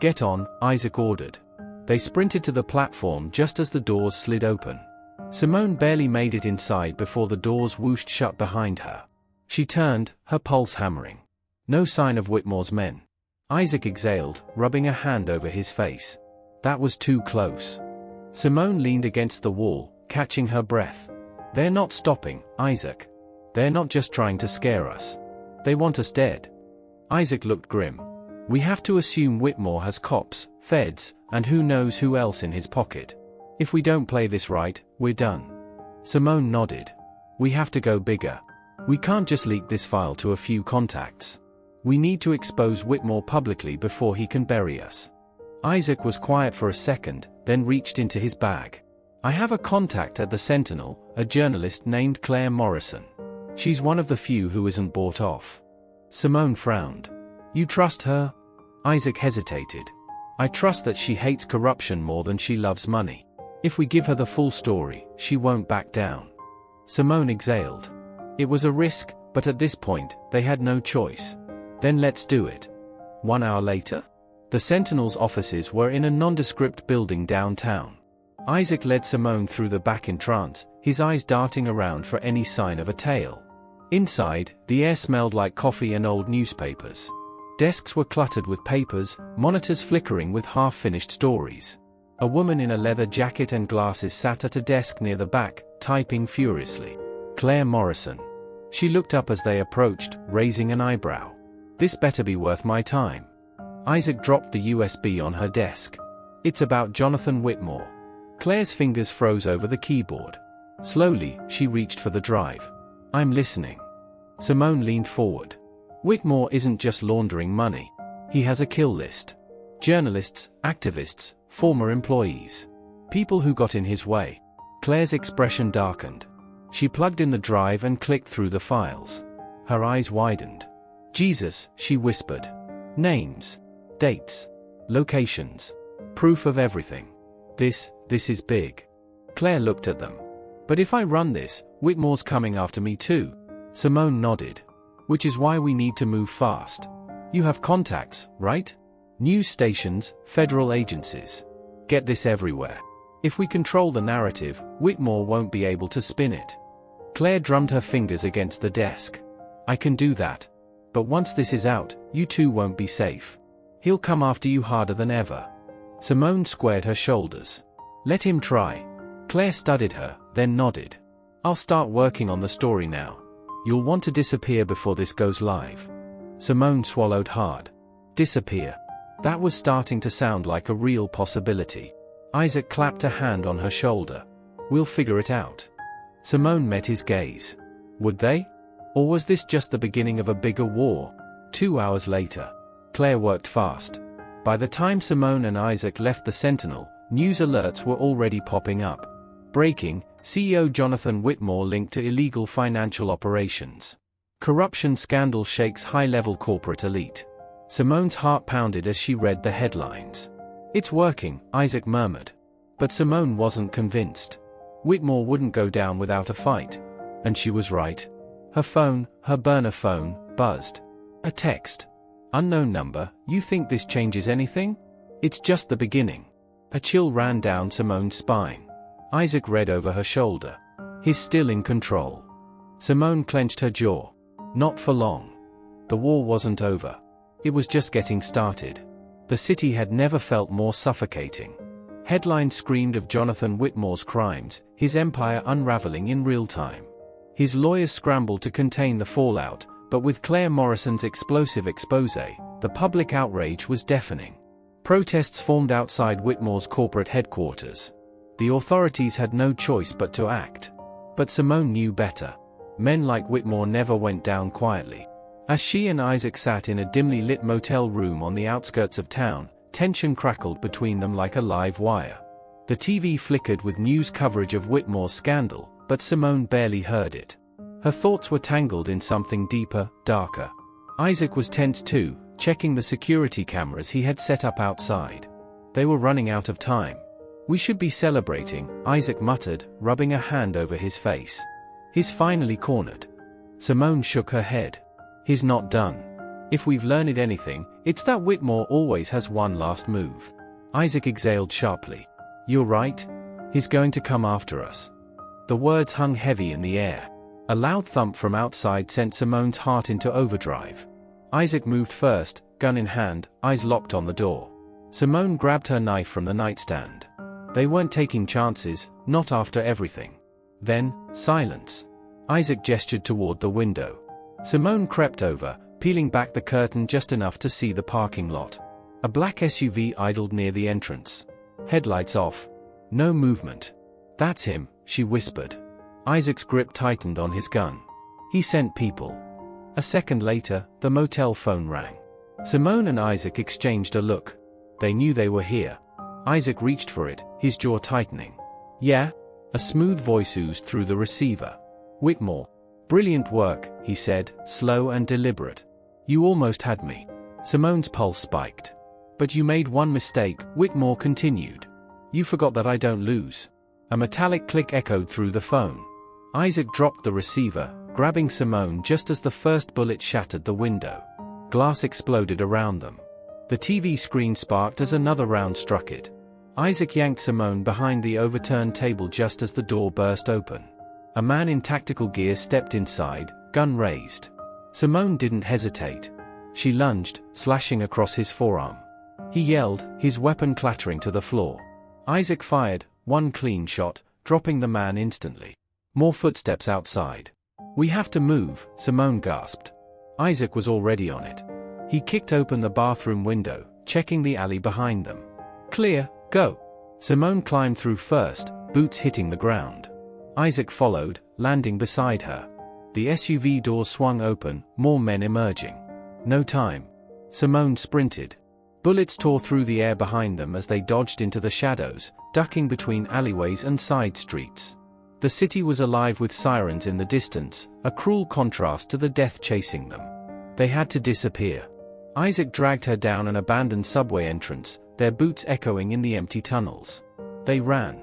Speaker 1: Get on, Isaac ordered. They sprinted to the platform just as the doors slid open. Simone barely made it inside before the doors whooshed shut behind her. She turned, her pulse hammering. No sign of Whitmore's men. Isaac exhaled, rubbing a hand over his face. That was too close. Simone leaned against the wall, catching her breath. They're not stopping, Isaac. They're not just trying to scare us. They want us dead. Isaac looked grim. We have to assume Whitmore has cops, feds, and who knows who else in his pocket. If we don't play this right, we're done. Simone nodded. We have to go bigger. We can't just leak this file to a few contacts. We need to expose Whitmore publicly before he can bury us. Isaac was quiet for a second, then reached into his bag. I have a contact at the Sentinel, a journalist named Claire Morrison. She's one of the few who isn't bought off. Simone frowned. You trust her? Isaac hesitated. I trust that she hates corruption more than she loves money. If we give her the full story, she won't back down. Simone exhaled. It was a risk, but at this point, they had no choice. Then let's do it. 1 hour later? The Sentinel's offices were in a nondescript building downtown. Isaac led Simone through the back entrance, his eyes darting around for any sign of a tail. Inside, the air smelled like coffee and old newspapers. Desks were cluttered with papers, monitors flickering with half-finished stories. A woman in a leather jacket and glasses sat at a desk near the back, typing furiously. Claire Morrison. She looked up as they approached, raising an eyebrow. This better be worth my time. Isaac dropped the USB on her desk. It's about Jonathan Whitmore. Claire's fingers froze over the keyboard. Slowly, she reached for the drive. I'm listening. Simone leaned forward. Whitmore isn't just laundering money. He has a kill list. Journalists, activists, former employees. People who got in his way. Claire's expression darkened. She plugged in the drive and clicked through the files. Her eyes widened. Jesus, she whispered. Names. Dates. Locations. Proof of everything. This is big. Claire looked at them. But if I run this, Whitmore's coming after me too. Simone nodded. Which is why we need to move fast. You have contacts, right? News stations, federal agencies. Get this everywhere. If we control the narrative, Whitmore won't be able to spin it. Claire drummed her fingers against the desk. I can do that. But once this is out, you two won't be safe. He'll come after you harder than ever. Simone squared her shoulders. Let him try. Claire studied her, then nodded. I'll start working on the story now. You'll want to disappear before this goes live. Simone swallowed hard. Disappear. That was starting to sound like a real possibility. Isaac clapped a hand on her shoulder. We'll figure it out. Simone met his gaze. Would they? Or was this just the beginning of a bigger war? 2 hours later. Claire worked fast. By the time Simone and Isaac left the Sentinel, news alerts were already popping up. Breaking, CEO Jonathan Whitmore linked to illegal financial operations. Corruption scandal shakes high-level corporate elite. Simone's heart pounded as she read the headlines. It's working, Isaac murmured. But Simone wasn't convinced. Whitmore wouldn't go down without a fight. And she was right. Her phone, her burner phone, buzzed. A text. Unknown number, you think this changes anything? It's just the beginning. A chill ran down Simone's spine. Isaac read over her shoulder. He's still in control. Simone clenched her jaw. Not for long. The war wasn't over. It was just getting started. The city had never felt more suffocating. Headlines screamed of Jonathan Whitmore's crimes, his empire unraveling in real time. His lawyers scrambled to contain the fallout, but with Claire Morrison's explosive exposé, the public outrage was deafening. Protests formed outside Whitmore's corporate headquarters. The authorities had no choice but to act. But Simone knew better. Men like Whitmore never went down quietly. As she and Isaac sat in a dimly lit motel room on the outskirts of town, tension crackled between them like a live wire. The TV flickered with news coverage of Whitmore's scandal, but Simone barely heard it. Her thoughts were tangled in something deeper, darker. Isaac was tense too, checking the security cameras he had set up outside. They were running out of time. We should be celebrating, Isaac muttered, rubbing a hand over his face. He's finally cornered. Simone shook her head. He's not done. If we've learned anything, it's that Whitmore always has one last move. Isaac exhaled sharply. You're right. He's going to come after us. The words hung heavy in the air. A loud thump from outside sent Simone's heart into overdrive. Isaac moved first, gun in hand, eyes locked on the door. Simone grabbed her knife from the nightstand. They weren't taking chances, not after everything. Then, silence. Isaac gestured toward the window. Simone crept over, peeling back the curtain just enough to see the parking lot. A black SUV idled near the entrance. Headlights off. No movement. That's him, she whispered. Isaac's grip tightened on his gun. He sent people. A second later, the motel phone rang. Simone and Isaac exchanged a look. They knew they were here. Isaac reached for it, his jaw tightening. Yeah? A smooth voice oozed through the receiver. Whitmore. Brilliant work, he said, slow and deliberate. You almost had me. Simone's pulse spiked. But you made one mistake, Whitmore continued. You forgot that I don't lose. A metallic click echoed through the phone. Isaac dropped the receiver, grabbing Simone just as the first bullet shattered the window. Glass exploded around them. The TV screen sparked as another round struck it. Isaac yanked Simone behind the overturned table just as the door burst open. A man in tactical gear stepped inside, gun raised. Simone didn't hesitate. She lunged, slashing across his forearm. He yelled, his weapon clattering to the floor. Isaac fired, one clean shot, dropping the man instantly. More footsteps outside. We have to move, Simone gasped. Isaac was already on it. He kicked open the bathroom window, checking the alley behind them. Clear, go. Simone climbed through first, boots hitting the ground. Isaac followed, landing beside her. The SUV doors swung open, more men emerging. No time. Simone sprinted. Bullets tore through the air behind them as they dodged into the shadows, ducking between alleyways and side streets. The city was alive with sirens in the distance, a cruel contrast to the death chasing them. They had to disappear. Isaac dragged her down an abandoned subway entrance, their boots echoing in the empty tunnels. They ran.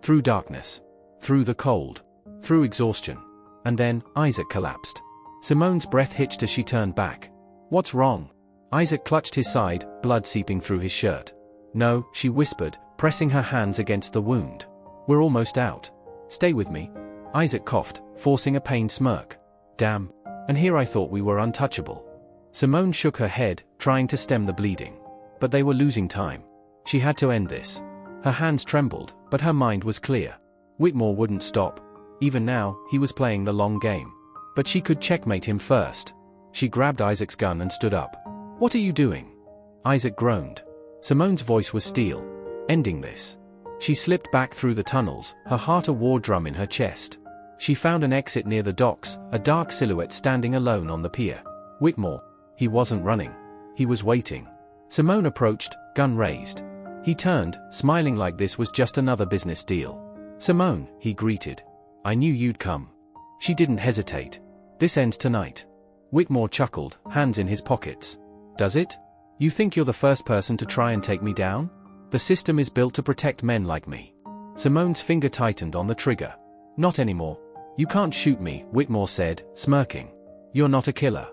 Speaker 1: Through darkness. Through the cold. Through exhaustion. And then, Isaac collapsed. Simone's breath hitched as she turned back. "What's wrong?" Isaac clutched his side, blood seeping through his shirt. "No," she whispered, pressing her hands against the wound. "We're almost out. Stay with me." Isaac coughed, forcing a pained smirk. "Damn. And here I thought we were untouchable." Simone shook her head, trying to stem the bleeding. But they were losing time. She had to end this. Her hands trembled, but her mind was clear. Whitmore wouldn't stop. Even now, he was playing the long game. But she could checkmate him first. She grabbed Isaac's gun and stood up. "What are you doing?" Isaac groaned. Simone's voice was steel. "Ending this." She slipped back through the tunnels, her heart a war drum in her chest. She found an exit near the docks, a dark silhouette standing alone on the pier. Whitmore. He wasn't running. He was waiting. Simone approached, gun raised. He turned, smiling like this was just another business deal. "Simone," he greeted. "I knew you'd come." She didn't hesitate. "This ends tonight." Whitmore chuckled, hands in his pockets. "Does it? You think you're the first person to try and take me down? The system is built to protect men like me." Simone's finger tightened on the trigger. "Not anymore. You can't shoot me," Whitmore said, smirking. "You're not a killer."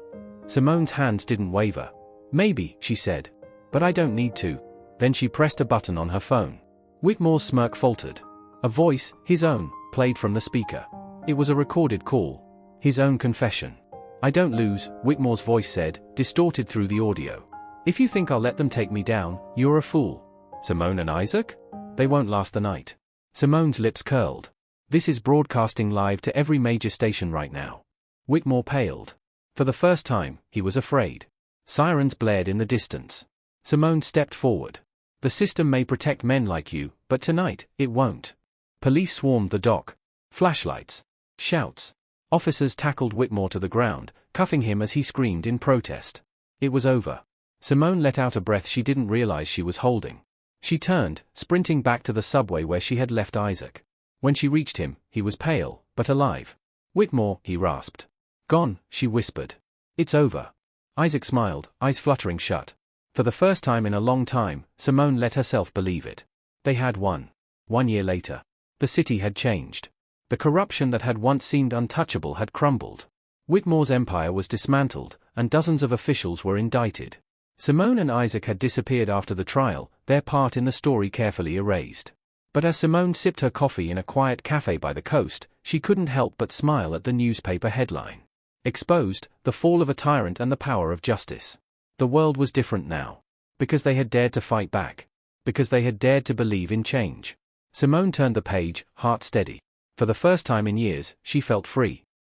Speaker 1: Simone's hands didn't waver. "Maybe," she said. "But I don't need to." Then she pressed a button on her phone. Whitmore's smirk faltered. A voice, his own, played from the speaker. It was a recorded call. His own confession. "I don't lose," Whitmore's voice said, distorted through the audio. "If you think I'll let them take me down, you're a fool." "Simone and Isaac? They won't last the night." Simone's lips curled. "This is broadcasting live to every major station right now." Whitmore paled. For the first time, he was afraid. Sirens blared in the distance. Simone stepped forward. "The system may protect men like you, but tonight, it won't." Police swarmed the dock. Flashlights. Shouts. Officers tackled Whitmore to the ground, cuffing him as he screamed in protest. It was over. Simone let out a breath she didn't realize she was holding. She turned, sprinting back to the subway where she had left Isaac. When she reached him, he was pale, but alive. "Whitmore," he rasped. "Gone," she whispered. "It's over." Isaac smiled, eyes fluttering shut. For the first time in a long time, Simone let herself believe it. They had won. 1 year later. The city had changed. The corruption that had once seemed untouchable had crumbled. Whitmore's empire was dismantled, and dozens of officials were indicted. Simone and Isaac had disappeared after the trial, their part in the story carefully erased. But as Simone sipped her coffee in a quiet cafe by the coast, she couldn't help but smile at the newspaper headline. Exposed, the fall of a tyrant and the power of justice. The world was different now. Because they had dared to fight back. Because they had dared to believe in change. Simone turned the page, heart steady. For the first time in years, she felt free.